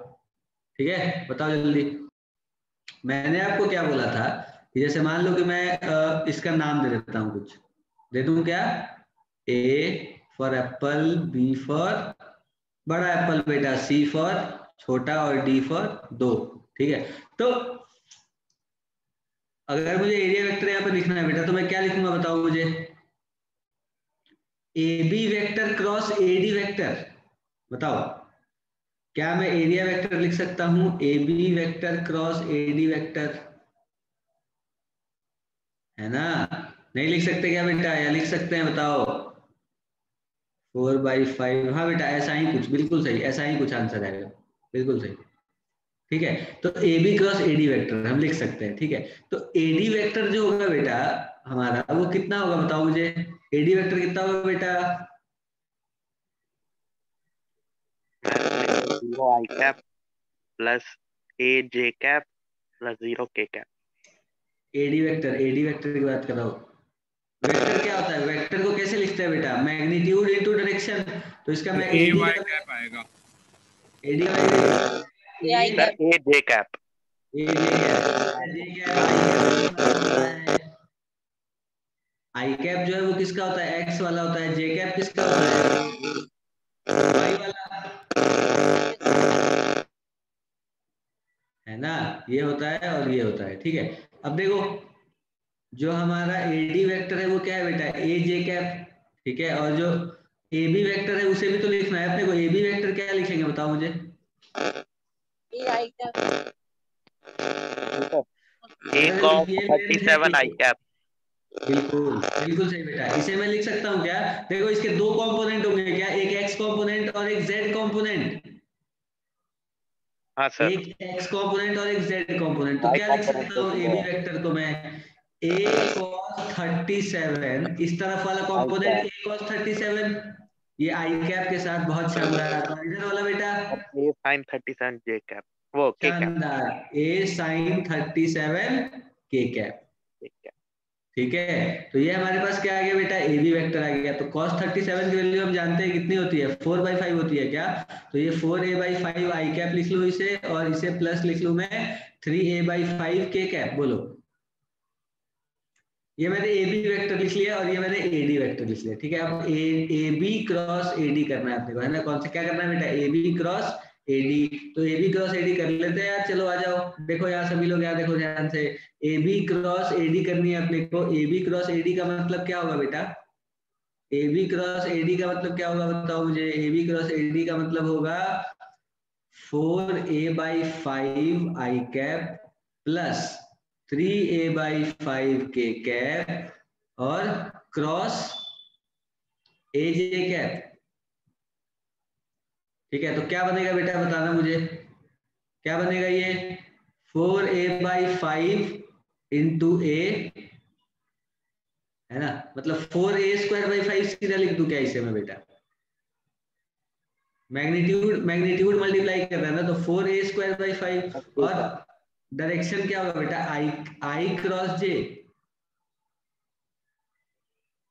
ठीक है, बताओ जल्दी। मैंने आपको क्या बोला था कि जैसे मान लो कि मैं इसका नाम दे देता हूँ, कुछ दे दूं क्या? A for apple, B for बड़ा एप्पल बेटा, सी फॉर छोटा और डी फॉर 2, ठीक है। तो अगर मुझे एरिया वेक्टर यहाँ पर लिखना है बेटा तो मैं क्या लिखूंगा बताओ मुझे? A B vector cross A D vector. बताओ क्या मैं एरिया वेक्टर लिख सकता हूं A B vector cross A D vector? है ना? नहीं लिख सकते क्या बेटा, या लिख सकते हैं बताओ? 4/5, हाँ बेटा ऐसा ही कुछ, बिल्कुल सही, ऐसा ही कुछ आंसर आएगा, बिल्कुल सही, ठीक है। तो A B cross A D vector हम लिख सकते हैं, ठीक है। तो ए डी वेक्टर जो होगा बेटा हमारा, वो कितना होगा बताओ मुझे? ए डी वेक्टर कितना होगा बेटा? 0 i cap plus a j cap plus 0 k cap. AD vector की बात कर रहा हूँ। वेक्टर क्या होता है? वेक्टर को कैसे लिखते हैं बेटा? Magnitude into direction. तो इसका मैं ए वाई कैप आएगा, AD sir a j cap. I cap जो है वो किसका होता है? एक्स वाला होता है। जे कैप किसका होता है? वाई वाला, है ना? ये होता है और ये होता है, ठीक है। अब देखो जो हमारा एडी वेक्टर है वो क्या है बेटा? ए जे कैप, ठीक है। और जो ए बी वेक्टर है उसे भी तो लिखना है अपने को। ए बी वेक्टर क्या लिखेंगे बताओ मुझे? A I cap, a cos 37 i cap. बिल्कुल बिल्कुल सही बेटा। इसे मैं लिख सकता हूँ क्या? देखो इसके दो कंपोनेंट होंगे क्या, एक एक्स कंपोनेंट और एक जेड कंपोनेंट। हाँ सर। एक एक्स कंपोनेंट और एक जेड कंपोनेंट। तो क्या लिख सकता हूँ ए बी वेक्टर को मैं? a cos 37, इस तरफ वाला कंपोनेंट a cos 37, ये आई कैप के साथ, बहुत शानदार। और इधर वाला बेटा a sin 37 j कैप, वो k कैप। शानदार, a sin 37 k कैप, ठीक है। तो ये हमारे पास क्या आ गया बेटा? ए बी वेक्टर आ गया। तो cos 37 की वैल्यू हम जानते हैं कितनी होती है? 4/5 होती है क्या? तो ये 4a/5 आई कैप लिख लूं इसे, और इसे प्लस लिख लूं मैं 3a/5 k कैप। बोलो, ये मैंने ए बी वेक्टर लिख लिया और ये मैंने ए डी वेक्टर लिख लिया, ठीक है। अब A B cross A D करना है अपने को, है ना? कौन सा क्या करना है बेटा? A B cross A D. तो A B cross A D कर लेते हैं यार, चलो आ जाओ। देखो यार सभी लोग यार देखो ध्यान से, A B cross A D करनी है अपने को। A B cross A D का मतलब क्या होगा बेटा? A B cross A D का मतलब क्या होगा बताओ मुझे? A B cross A D का मतलब होगा 4a/5 I cap plus 3a/5 k cap और क्रॉस ए जे कैप, ठीक है। तो क्या बनेगा बेटा बताना मुझे, क्या बनेगा ये? 4a/5 इंटू ए, है ना? मतलब 4a²/5 सीधा लिख दूं क्या इसे मैं बेटा? मैग्नीट्यूड मल्टीप्लाई कर रहा है ना, तो 4a²/5। और डायरेक्शन क्या होगा बेटा? आई क्रॉस जे,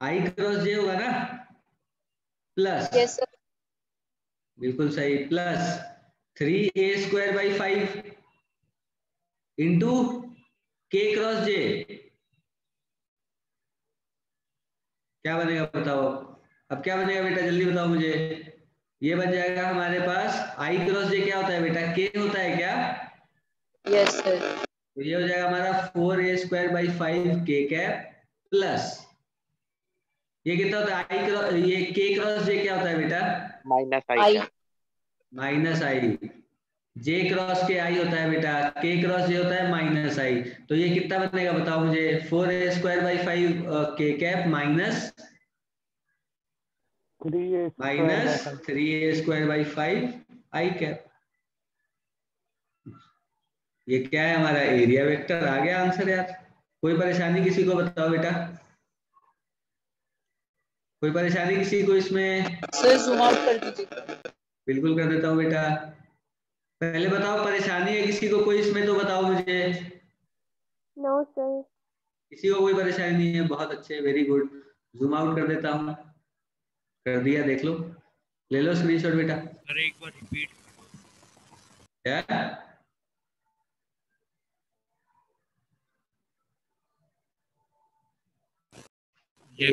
आई क्रॉस जे होगा ना, प्लस, यस सर, बिल्कुल सही, plus 3a²/5 into k cross J. क्या बनेगा बताओ? अब क्या बनेगा बेटा जल्दी बताओ मुझे? ये बन जाएगा हमारे पास आई क्रॉस जे क्या होता है बेटा? k होता है क्या? Yes sir. तो ये हो जाएगा हमारा 4a² / 5 k कैप प्लस ये कितना होता है आई क्रॉस ये k क्रॉस j क्या होता है बेटा? माइनस आई आई कैप। माइनस आई। j क्रॉस के आई होता है बेटा, k क्रॉस j होता है माइनस आई। तो ये कितना बनेगा बताओ मुझे? 4a² / 5 k cap minus 3a² / 5 i cap. ये क्या है हमारा एरिया वेक्टर। आ गया आंसर यार। कोई परेशानी किसी को बताओ बेटा? कोई परेशानी किसी को इसमें? सर जूम आउट कर दीजिए। बिल्कुल कर देता हूँ बेटा। पहले बताओ परेशानी है किसी को कोई इसमें तो बताओ मुझे। No sir. किसी को कोई परेशानी नहीं है? बहुत अच्छे, वेरी गुड। जूम आउट कर देता हूँ। कर दिया, देख लो, ले लो स्क्रीनशॉट बेटा। सर एक बार रिपीट। क्या? A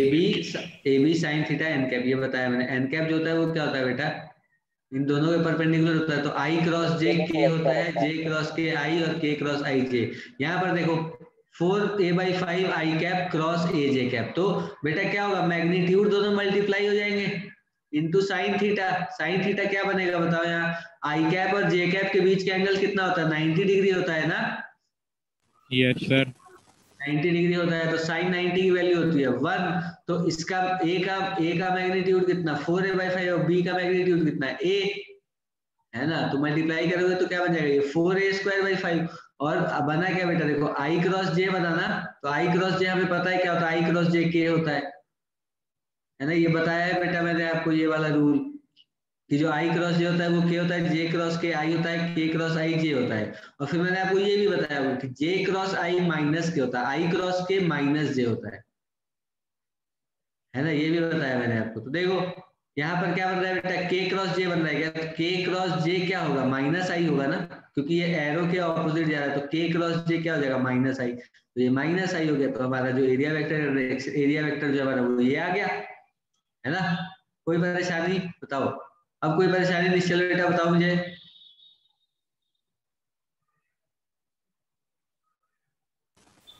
B sine theta N cap, ये बताया मैंने। एन कैप जो होता है वो क्या होता है बेटा? इन दोनों के परपेंडिकुलर होता है। तो आई क्रॉस जे के होता है, जे क्रॉस के आई और के क्रॉस आई जे। यहाँ पर देखो 4a/5 I cap cross A J cap. तो बेटा क्या होगा? मैग्नीट्यूड दोनों मल्टीप्लाई हो जाएंगे into sine theta. Sine theta क्या बनेगा बताओ? यहाँ आई कैप और जे कैप के बीच का एंगल कितना होता है? 90 डिग्री होता है ना? Yes sir. 90 डिग्री होता है। तो साइन 90 की वैल्यू होती है 1। तो इसका ए का मैग्नीट्यूड कितना? 4a/5 और बी का मैग्नीट्यूड कितना है? a है ना? तो मल्टीप्लाई करोगे तो क्या बन जाएगा? ये 4a² / 5। और बना क्या बेटा? देखो आई क्रॉस जे बनाना। तो आई क्रॉस जे हमें पता है क्या होता है? आई क्रॉस जे के होता है ना? ये बताया है बेटा मैंने आपको ये वाला रूल कि जो आई क्रॉस जे होता है वो के होता है, जे क्रॉस के आई होता है, के क्रॉस आई जे होता है। और फिर मैंने आपको ये भी बताया कि जे क्रॉस आई माइनस के होता है, आई क्रॉस के माइनस जे होता है ना? ये भी बताया मैंने आपको। तो देखो यहाँ पर क्या बन रहा है बेटा? के क्रॉस जे बन रहा है क्या? के क्रॉस जे क्या होगा? माइनस आई होगा ना, क्योंकि ये एरो के ऑपोजिट जा रहा है। तो के क्रॉस जे क्या हो जाएगा? माइनस आई। तो ये माइनस आई हो गया। तो हमारा जो एरिया वेक्टर जो हमारा वो ये आ गया, है ना? कोई परेशानी बताओ? अब कोई परेशानी नहीं? चलो बेटा बताओ मुझे।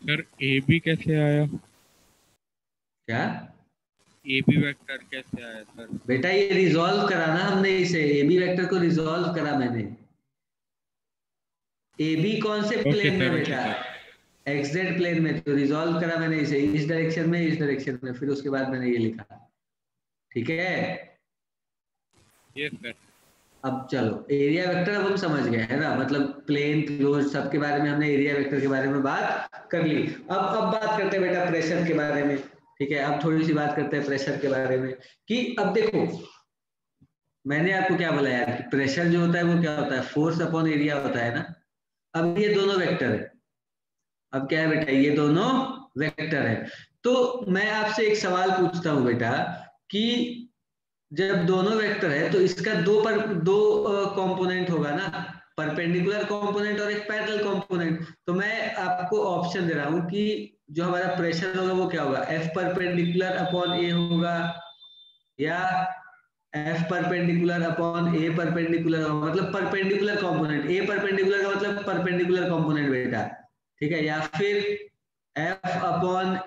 सर ए बी कैसे आया? क्या ए बी वेक्टर कैसे आया सर? बेटा ये रिजॉल्व करा ना हमने, इसे ए बी वेक्टर को रिजॉल्व करा मैंने। ए बी कौन से प्लेन में बेटा? एक्सजेड प्लेन में। तो रिजॉल्व करा मैंने इसे इस डायरेक्शन में, इस डायरेक्शन में, फिर उसके बाद मैंने ये लिखा। ठीक है? Yes sir. अब चलो एरिया वेक्टर अब हम समझ गए, है ना? मतलब प्लेन, क्लोज, सबके बारे में हमने एरिया वेक्टर के बारे में बात कर ली। अब बात करते हैं बेटा प्रेशर के बारे में। ठीक है? अब थोड़ी सी बात करते हैं प्रेशर के बारे में कि अब देखो मैंने आपको क्या बोला यार कि प्रेशर जो होता है वो क्या होता है? फोर्स अपॉन एरिया होता है ना? अब ये दोनों वेक्टर है। अब क्या है बेटा? ये दोनों वेक्टर है। तो मैं आपसे एक सवाल पूछता हूं बेटा कि जब दोनों वेक्टर है तो इसका दो कंपोनेंट होगा ना, परपेंडिकुलर कंपोनेंट और एक पैरेलल कंपोनेंट। तो मैं आपको ऑप्शन दे रहा हूं कि जो हमारा प्रेशर होगा वो क्या होगा? F परपेंडिकुलर अपॉन ए होगा या F परपेंडिकुलर अपॉन ए परपेंडिकुलर होगा। मतलब परपेंडिकुलर कंपोनेंट, ए परपेंडिकुलर का मतलब परपेंडिकुलर कंपोनेंट बेटा। ठीक है? या फिर F अपॉन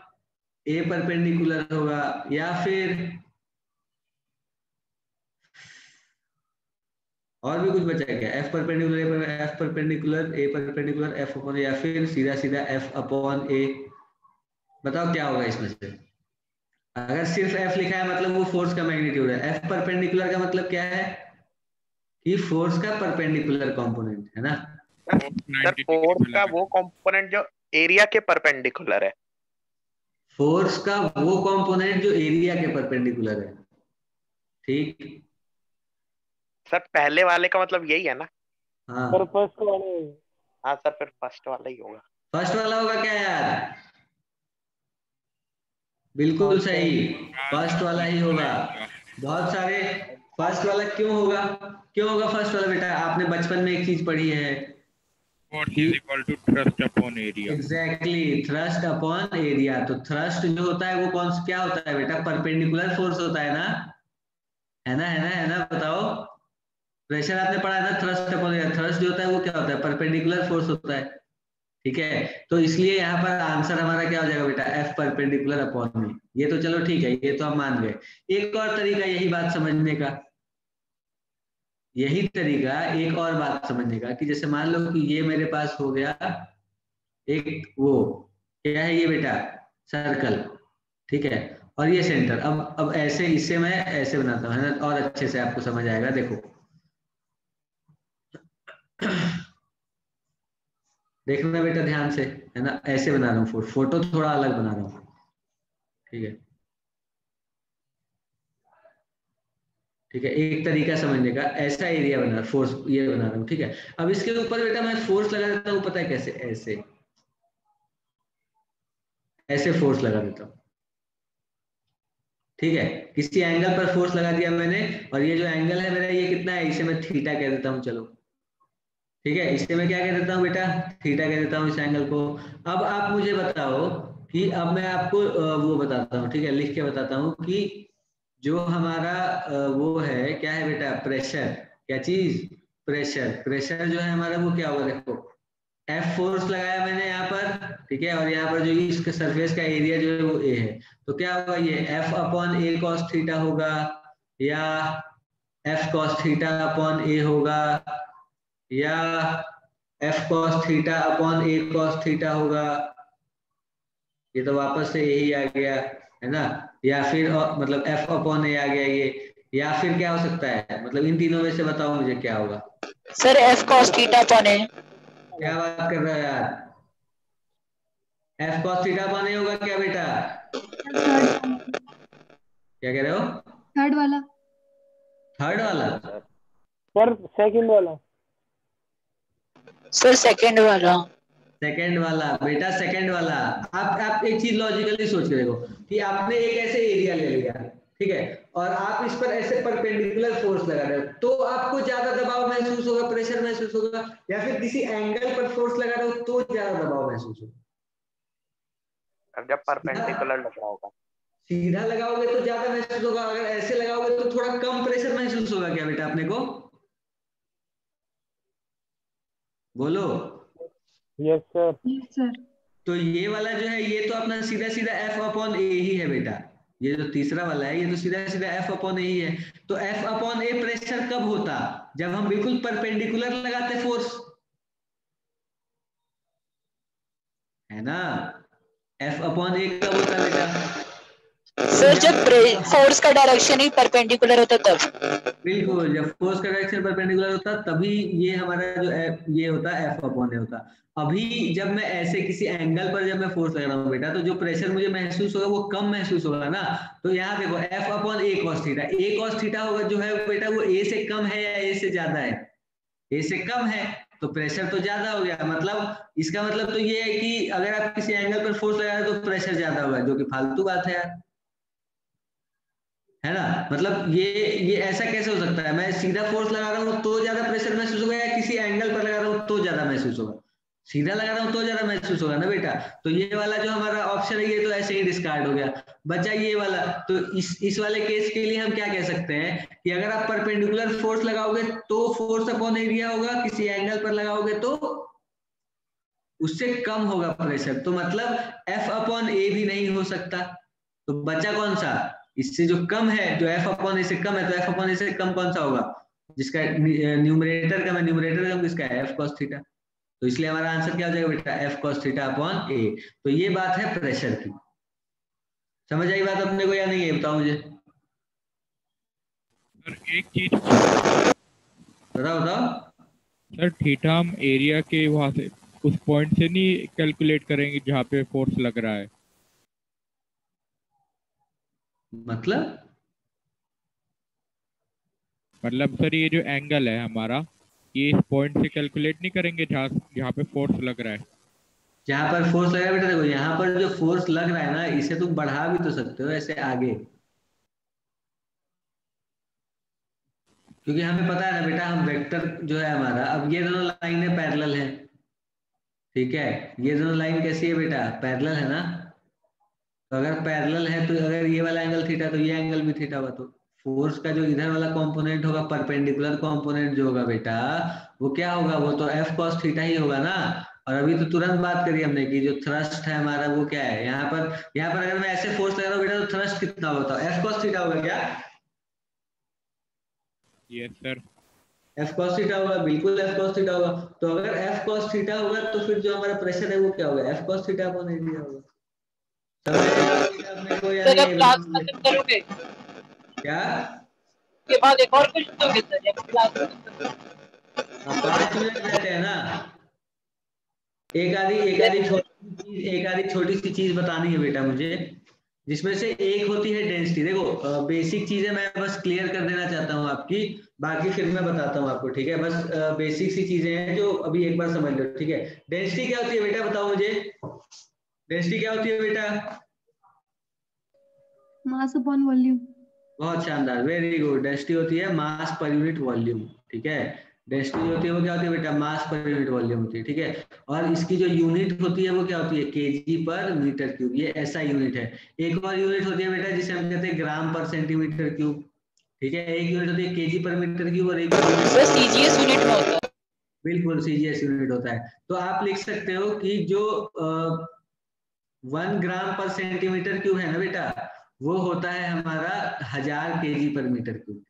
ए परपेंडिकुलर होगा या फिर और भी कुछ बचा है क्या? F perpendicular F perpendicular A perpendicular F upon, या फिर सीधा सीधा F अपॉन ए। बताओ क्या होगा इसमें से? अगर सिर्फ F लिखा है मतलब वो फोर्स का मैग्नीट्यूड है। F परपेंडिकुलर का मतलब क्या है? कि फोर्स का परपेंडिकुलर कंपोनेंट, है ना? सर फोर्स का वो कंपोनेंट जो एरिया के परपेंडिकुलर है। फोर्स का वो कंपोनेंट जो एरिया के परपेंडिकुलर है। ठीक? सर पहले वाले का मतलब यही है ना? हाँ सर फर्स्ट वाले। हाँ सर फिर फर्स्ट वाला ही होगा। फर्स्ट वाला होगा क्या यार? बिल्कुल सही, फर्स्ट वाला ही होगा। बहुत सारे फर्स्ट वाला क्यों होगा? क्यों होगा फर्स्ट वाला बेटा? आपने बचपन में एक चीज पढ़ी है, force is equal to thrust upon area. Exactly, thrust upon area. तो थ्रस्ट जो होता है वो क्या होता है बेटा? परपेंडिकुलर फोर्स होता है ना? है ना? बताओ। प्रेशर आपने पढ़ा है ना, थ्रस्ट अपॉन एरिया। थ्रस्ट जो होता है वो क्या होता है, परपेंडिकुलर फोर्स होता है, ठीक है। तो इसलिए यहाँ पर आंसर हमारा क्या हो जाएगा बेटा, F परपेंडिकुलर अपॉन में। ये तो चलो ठीक है, ये तो हम मान गए। एक और तरीका यही बात समझने का, यही तरीका एक और बात समझने का, कि जैसे मान लो कि ये मेरे पास हो गया एक, वो क्या है ये बेटा, सर्कल, ठीक है, और ये सेंटर। अब ऐसे, इसे मैं ऐसे बनाता हूँ, है ना, और अच्छे से आपको समझ आएगा। देखो देखना बेटा ध्यान से, है ना, ऐसे बना रहा हूँ, फोटो थोड़ा अलग बना रहा हूँ, ठीक है, ठीक है। एक तरीका समझने का, ऐसा एरिया बना, फोर्स ये बना रहा हूँ, ठीक है। अब इसके ऊपर बेटा मैं फोर्स लगा देता हूँ, पता है कैसे, ऐसे ऐसे फोर्स लगा देता हूँ, ठीक है। किसी एंगल पर फोर्स लगा दिया मैंने, और ये जो एंगल है मेरा, ये कितना है, इसे मैं थीटा कह देता हूँ, चलो, ठीक है। इसे मैं क्या कह देता हूँ बेटा, थीटा कह देता हूँ इस एंगल को। अब आप मुझे बताओ कि, अब मैं आपको वो बताता हूँ, ठीक है, लिख के बताता हूँ कि जो हमारा वो है, क्या है बेटा, प्रेशर, क्या चीज, प्रेशर। प्रेशर जो है हमारा वो क्या होगा, देखो F फोर्स लगाया मैंने यहाँ पर, ठीक है, और यहाँ पर जो इसके सरफेस का एरिया जो है वो A है, तो क्या होगा, ये F upon A cos theta होगा, या F cos theta upon A होगा, या F cos theta upon A cos theta होगा। ये तो वापस से यही आ गया, है ना, या फिर मतलब F अपॉन A आ गया ये, या फिर क्या हो सकता है, मतलब इन तीनों में से बताओ मुझे क्या होगा। Sir F cos theta upon A। क्या बात कर रहा है यार, F cos theta upon A होगा क्या बेटा, क्या कह रहे हो, थर्ड वाला। थर्ड वाला, सर सेकंड वाला। सर सेकंड वाला। सेकंड वाला बेटा, सेकंड वाला। आप एक चीज लॉजिकली सोच के देखो, कि आपने एक ऐसे एरिया ले लिया, ठीक है, और आप इस पर ऐसे परपेंडिकुलर फोर्स लगा रहे हो, तो आपको ज्यादा दबाव महसूस होगा, प्रेशर महसूस होगा, या फिर किसी एंगल पर फोर्स लगा रहे हो तो ज्यादा दबाव महसूस होगा। जब परपेंडिकुलर लग रहा होगा, सीधा लगाओगे तो ज्यादा महसूस होगा, अगर ऐसे लगाओगे तो थोड़ा कम प्रेशर महसूस होगा, क्या बेटा अपने को, बोलो। Yes sir. Yes sir. तो ये वाला जो है, ये तो अपना सीधा सीधा F अपॉन A ही है बेटा। ये जो तीसरा वाला है, ये तो सीधा सीधा F अपॉन A ही है। तो F अपॉन A प्रेशर कब होता, जब हम बिल्कुल परपेंडिकुलर लगाते फोर्स, है ना। F अपॉन A कब होता बेटा, सर जब फोर्स का डायरेक्शन ही परपेंडिकुलर होता तब। बिल्कुल, जब फोर्स का डायरेक्शन परपेंडिकुलर होता तभी ये हमारा जो ये होता है F अपॉन A होता। अभी जब मैं ऐसे किसी एंगल पर जब मैं फोर्स लगा रहा हूँ बेटा, तो जो प्रेशर मुझे महसूस होगा वो कम महसूस होगा ना। तो यहाँ देखो F upon A cos theta, A cos theta होगा जो है बेटा, वो A से कम है या A से ज्यादा है, A से कम है, तो प्रेशर तो ज्यादा हो गया। मतलब इसका मतलब तो ये है कि अगर आप किसी एंगल पर फोर्स लगा रहे हो तो प्रेशर ज्यादा होगा, जो कि फालतू बात है यार, है ना। मतलब ये ऐसा कैसे हो सकता है, मैं सीधा फोर्स लगा रहा हूँ तो ज्यादा प्रेशर महसूस होगा, या किसी एंगल पर लगा रहा हूँ तो ज्यादा महसूस होगा, सीधा लगा रहा हूँ तो ज्यादा महसूस होगा ना बेटा। तो ये वाला जो हमारा ऑप्शन है, ये तो ऐसे ही डिस्कार्ड हो गया, बचा ये वाला। तो इस वाले केस के लिए हम क्या कह सकते हैं, कि अगर आप परपेंडिकुलर फोर्स लगाओगे तो फोर्स अपॉन एरिया होगा, किसी एंगल पर लगाओगे तो उससे कम होगा प्रेशर। तो मतलब F अपॉन A भी नहीं हो सकता, तो बचा कौन सा, इससे जो कम है, जो F अपॉन A से कम है, तो F अपॉन A से कम कौन सा होगा, जिसका न्यूमरेटर का मैं न्यूमरेटर का किसका है, F cos थीटा। तो इसलिए हमारा आंसर क्या हो जाएगा बेटा, F cos theta upon A। तो ये बात है प्रेशर की, समझ आई बात अपने को या नहीं है, बताओ मुझे। सर एक चीज, बताओ बताओ। सर थीटा हम एरिया के वहां से, उस पॉइंट से नहीं कैलकुलेट करेंगे जहाँ पे फोर्स लग रहा है। मतलब सर ये जो एंगल है हमारा, ये इस पॉइंट से कैलकुलेट नहीं करेंगे जहाँ पे फोर्स लग रहा है। जहां पर फोर्स लग रहा है बेटा, देखो यहाँ पर जो फोर्स लग रहा है ना, इसे तुम बढ़ा भी तो सकते हो ऐसे आगे, क्योंकि हमें पता है ना बेटा, हम वेक्टर जो है हमारा, अब ये दोनों लाइनें पैरेलल हैं, ठीक है, ये दोनों लाइन कैसी है बेटा, पैरेलल है ना। तो अगर पैरेलल है तो अगर ये वाला एंगल थीटा, तो ये एंगल भी थीटा हुआ, तो फोर्स का जो इधर वाला कंपोनेंट होगा, परपेंडिकुलर कंपोनेंट जो होगा बेटा, वो क्या होगा, वो तो F cos थीटा ही होगा ना। और अभी तो तुरंत बात करी हमने कि जो थ्रस्ट है हमारा वो क्या है, यहाँ पर अगर मैं ऐसे फोर्स लगा रहा हूँ बेटा तो थ्रस्ट कितना होता है, F cos थीटा होगा क्या? Yes sir. F cos theta होगा, बिल्कुल F cos थीटा होगा। तो अगर F cos थीटा होगा तो फिर जो हमारा प्रेशर है वो क्या होगा, F cos theta upon area होगा। समझ को या सर नहीं अब क्लास खत्म करोगे क्या? के बाद एक और क्वेश्चन दोगे सर या क्लास खत्म करोगे? 5 मिनट रहते हैं ना। एक आधी छोटी सी चीज बतानी है बेटा मुझे, जिसमें से एक होती है डेंसिटी। देखो बेसिक चीजें मैं बस क्लियर कर देना चाहता हूँ आपकी, बाकी फिर मैं बताता हूँ आपको, ठीक है। बस बेसिक सी चीजें हैं जो अभी एक बार समझ लो, ठीक है। डेंसिटी क्या होती है बेटा, बताओ मुझे, डेंसिटी क्या होती है बेटा? Mass upon volume. बहुत शानदार, वेरी गुड। डेंसिटी होती है मास पर यूनिट वॉल्यूम, ठीक है। डेंसिटी जो होती है वो क्या होती है बेटा, मास पर यूनिट वॉल्यूम होती है, ठीक है। और इसकी जो यूनिट होती है वो क्या होती है, केजी पर मीटर क्यूब, ये ऐसा यूनिट है। एक और यूनिट होती है बेटा जिसे हम कहते हैं ग्राम पर सेंटीमीटर क्यूब, ठीक है। एक यूनिट होती है केजी पर मीटर क्यूब और एक सीजीएस यूनिट में होता है। बिल्कुल सीजीएस यूनिट होता है। तो आप लिख सकते हो कि जो 1 ग्राम पर सेंटीमीटर क्यूब है ना बेटा, वो होता है हमारा 1000 केजी पर मीटर क्यूब।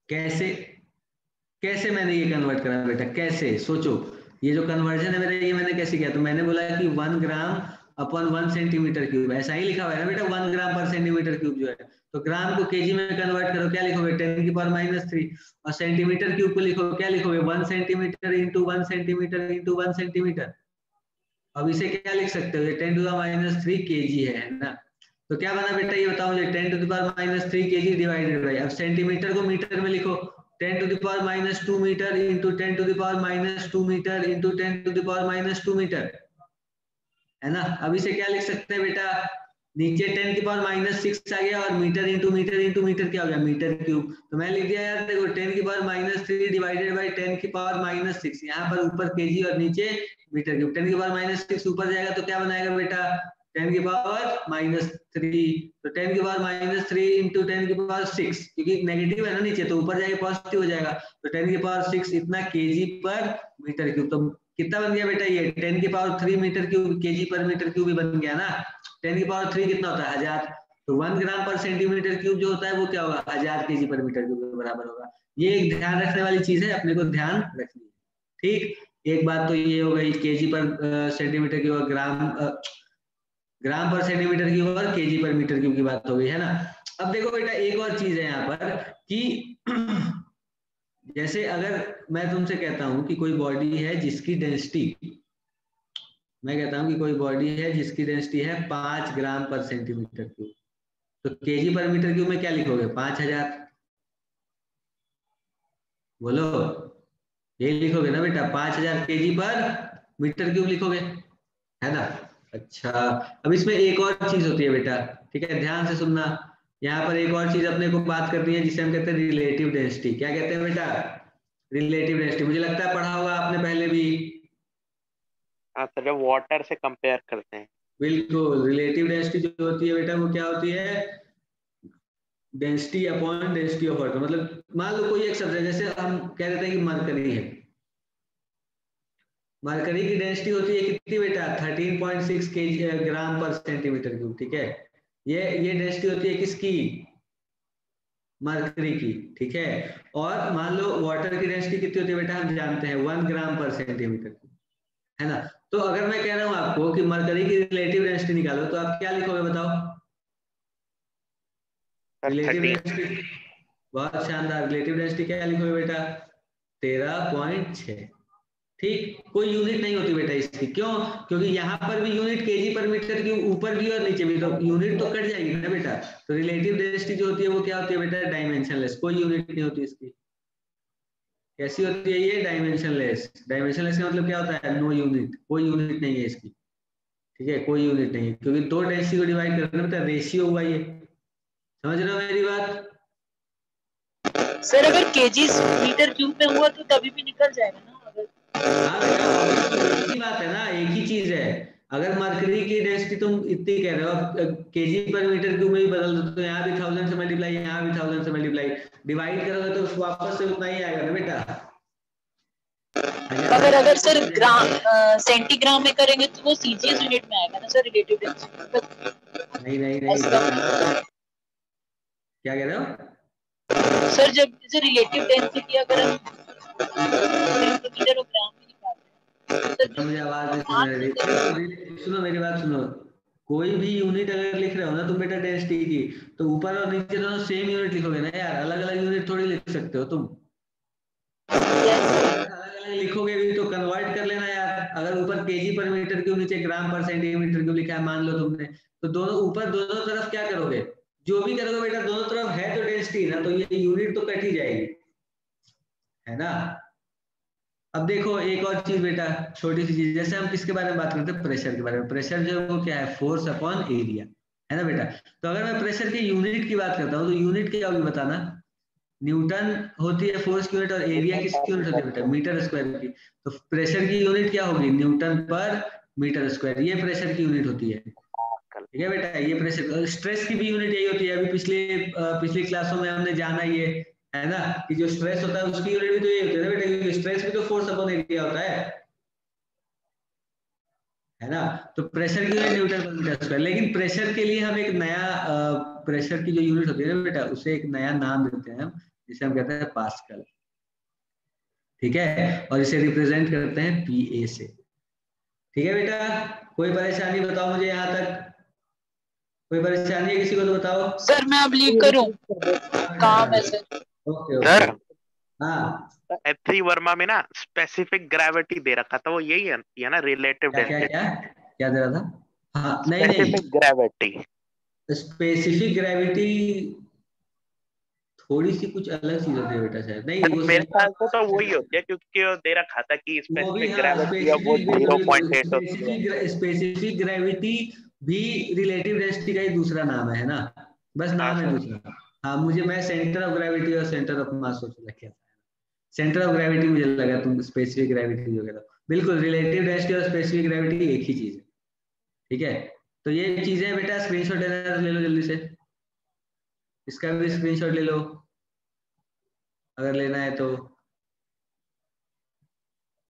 कैसे मैंने ये कन्वर्ट करा बेटा, कैसे सोचो, ये जो कन्वर्जन है मेरा, ये मैंने कैसे किया? तो मैंने बोला कि 1 ग्राम अपॉन 1 सेंटीमीटर क्यूब, ऐसा ही लिखा हुआ है ना बेटा, 1 ग्राम पर सेंटीमीटर क्यूब जो है। तो ग्राम को केजी में कन्वर्ट करो, क्या लिखोगे, 10 की पावर -3। और सेंटीमीटर क्यूब को लिखो, क्या लिखोगे, 1 centimetre into 1 centimetre into 1 centimetre. अब इसे क्या लिख सकते हो, ये 10 टू द -3 केजी है ना। तो क्या बना बेटा, ये बताओ मुझे, 10 to the power -3 kg divided by, अब सेंटीमीटर को मीटर में लिखो, 10 to the power -2 metre into 10 to the power -2 metre into 10 to the power -2 metre, है ना। अब इसे क्या लिख सकते हैं बेटा, नीचे 10 की पावर -6 आ गया और मीटर इंटू मीटर क्या हो गया, मीटर क्यूब। तो मैं लिख दिया यार, देखो 10 की पावर -3 डिवाइडेड बाय 10 की पावर -6, यहाँ पर ऊपर केजी और नीचे मीटर क्यूब। 10 की पावर -6 ऊपर जाएगा तो क्या बनाएगा बेटा, 10 की पावर -3, तो 10 की पावर -3 इंटू 10 की पावर 6, क्योंकि नेगेटिव है ना नीचे, तो ऊपर जाएगा पॉजिटिव हो जाएगा, तो 10 की पावर 6 इतना केजी पर मीटर क्यूब। तो कितना बन गया बेटा, ये 10 की पावर 3 मीटर क्यूब, केजी पर मीटर क्यूब ही बन गया ना। 10 की पावर 3 कितना होता है, 1000। तो 1 ग्राम पर सेंटीमीटर क्यूब जो होता है वो क्या होगा, 1000 केजी पर मीटर क्यूब के बराबर होगा। ये एक ध्यान रखने वाली चीज है, अपने को ध्यान रखनी है, ठीक। एक बात तो ये हो गई केजी पर सेंटीमीटर क्यूब, ग्राम पर सेंटीमीटर क्यूब और केजी पर मीटर क्यूब की बात हो गई, है ना। अब देखो बेटा एक और चीज है यहाँ पर कि जैसे अगर मैं तुमसे कहता हूं कि कोई बॉडी है जिसकी डेंसिटी, मैं कहता हूं कि कोई बॉडी है जिसकी डेंसिटी है 5 ग्राम पर सेंटीमीटर क्यूब, तो केजी पर मीटर क्यूब में क्या लिखोगे, 5000। बोलो, यही लिखोगे ना बेटा, 5000 केजी पर मीटर क्यूब लिखोगे, है ना। अच्छा, अब इसमें एक और चीज होती है बेटा, ठीक है, ध्यान से सुनना। यहाँ पर एक और चीज अपने को बात करनी है जिसे हम कहते हैं रिलेटिव डेंसिटी। क्या कहते हैं बेटा, रिलेटिव डेंसिटी। मुझे लगता है पढ़ा होगा आपने पहले भी। हाँ सर, जब वाटर से कंपेयर करते हैं। बिल्कुल, रिलेटिव डेंसिटी जो होती है बेटा वो क्या होती है, density upon density of water. मतलब मान लो कोई एक सब्जेक्ट, जैसे हम कह देते हैं कि मरकरी है, मरकरी की डेंसिटी होती है कितनी बेटा, 13.6 ग्राम पर सेंटीमीटर क्यूब, ठीक है। ये डेंसिटी होती है किसकी, मरकरी की, ठीक है। और मान लो वाटर की डेंसिटी कितनी होती है बेटा, हम जानते हैं 1 ग्राम पर सेंटीमीटर क्यूब, है ना। तो अगर मैं कह रहा हूं आपको कि मरकरी की रिलेटिव डेंसिटी निकालो, तो आप क्या लिखोगे बताओ, रिलेटिव डेंसिटी। बहुत शानदार, रिलेटिव डेंसिटी क्या लिखोगे बेटा, 13.6, ठीक। कोई यूनिट नहीं होती बेटा इसकी, क्यों, क्योंकि यहाँ पर भी यूनिट केजी पर मीटर की, ऊपर भी और नीचे भी, तो यूनिट तो कट जाएगी ना बेटा। तो रिलेटिव डेंसिटी जो होती है वो क्या होती है बेटा, डायमेंशनलेस, कोई यूनिट नहीं होती इसकी। कैसी होती है ये, डायमेंशनलेस। डायमेंशनलेस का मतलब क्या होता है, नो यूनिट, कोई यूनिट नहीं है इसकी, ठीक है, कोई यूनिट नहीं है, क्योंकि दो डेंसिटी को डिवाइड करने में रेशियो हुआ ये। समझ रहे हो मेरी बात? सर अगर केजी मीटर क्यूब में हुआ तो तभी भी निकल जाएगा ना अगर। हाँ बेटा, एक ही बात है ना, एक ही चीज है। अगर मरकरी की डेंसिटी तुम इतनी कह रहे हो, केजी पर मीटर क्यूब में भी बदल दो तो यहाँ भी 1000 से मल्टीप्लाई, यहाँ भी 1000 से मल्टीप्लाई, डिवाइड करोगे तो वापस से उतना ही आएगा ना बेटा। अगर सर ग्राम सेंटीग्राम में करेंगे तो वो सीजीएस यूनिट में आएगा ना सर, रिलेटिव डेंसिटी। नहीं क्या कह रहे हो सर? जब जैसे रिलेटिव डेंसिटी अगर हम सेंटीमीटर और ग्राम में निकालते हैं, मुझे आवाज नहीं सुन रही, सुनो मेरी बात सुनो। कोई भी यूनिट अगर लिख रहे हो ना तुम बेटा डेंसिटी की, तो ऊपर और नीचे दोनों सेम यूनिट लिखोगे ना यार, अलग अलग यूनिट थोड़ी लिख सकते हो तुम। अलग अलग लिखोगे भी तो कन्वर्ट कर लेना यार। अगर ऊपर केजी पर मीटर क्यूब, नीचे ग्राम पर सेंटीमीटर क्यूब लिखा है मान लो तुमने, तो दोनों ऊपर दोनों तरफ क्या करोगे, जो भी करोगे बेटा दोनों तरफ है तो डेंसिटी ना, तो ये यूनिट तो कट ही जाएगी, है ना। अब देखो एक और चीज बेटा, छोटी सी चीज, जैसे हम किसके बारे में बात करते हैं, प्रेशर के बारे में। प्रेशर जो है वो क्या है, फोर्स अपॉन एरिया, है ना बेटा। तो अगर मैं प्रेशर की यूनिट की बात करता हूँ तो यूनिट क्या होगी बताना। न्यूटन होती है फोर्स की यूनिट, और एरिया किसकी यूनिट होती है बेटा, मीटर स्क्वायर की। तो प्रेशर की यूनिट क्या होगी, न्यूटन पर मीटर स्क्वायर, ये प्रेशर की यूनिट होती है। ठीक है बेटा, ये प्रेशर। स्ट्रेस की भी यूनिट यही होती है, अभी पिछली क्लासों में हमने जाना ये, है ना, कि जो स्ट्रेस होता है उसकी यूनिट भी तो ये होती है ना बेटा, क्योंकि स्ट्रेस भी तो फोर्स अपॉन एरिया होता है ना। तो प्रेशर की यूनिट न्यूटन पर मीटर स्क्वायर। लेकिन प्रेशर के लिए हम एक नया प्रेशर की जो यूनिट होती है ना बेटा, उसे एक नया नाम देते हैं हम, जिसे हम कहते हैं पास्कल। ठीक है, और इसे रिप्रेजेंट करते हैं पीए से। ठीक है बेटा, कोई परेशानी बताओ मुझे यहाँ तक, कोई परेशानी है किसी को तो बताओ। सर मैं अब लीव करूं, काम है सर। ओके सर हाँ H3 वर्मा में ना स्पेसिफिक ग्रेविटी दे रखा था, वो यही है ना, रिलेटिव क्या क्या डेंसिटी। क्या क्या दे रहा था, हाँ नहीं स्पेसिफिक ग्रेविटी, स्पेसिफिक ग्रेविटी थोड़ी सी कुछ अलग चीज होती है बेटा शायद, नहीं वो मेरे ख्याल से तो वही होती है, क्योंकि वो दे रखा था कि वो भी स्पेसिफिक हाँ, ग्रेविटी है वो 0.8 होती है। स्पेसिफिक ग्रेविटी भी रिलेटिव डेंसिटी का ही दूसरा नाम है ना, बस हाँ नाम है सर। दूसरा। हाँ मुझे, मैं सेंटर ऑफ ग्रेविटी और सेंटर ऑफ मास सोच रखा था, सेंटर ऑफ ग्रेविटी मुझे लगा तुम स्पेसिफिक ग्रेविटी जो कह रहे हो। बिल्कुल, रिलेटिव डेंसिटी और स्पेसिफिक ग्रेविटी एक ही चीज है। ठीक है, तो ये चीजें बेटा स्क्रीनशॉट ले लो जल्दी से, इसका भी स्क्रीनशॉट ले लो अगर लेना है तो।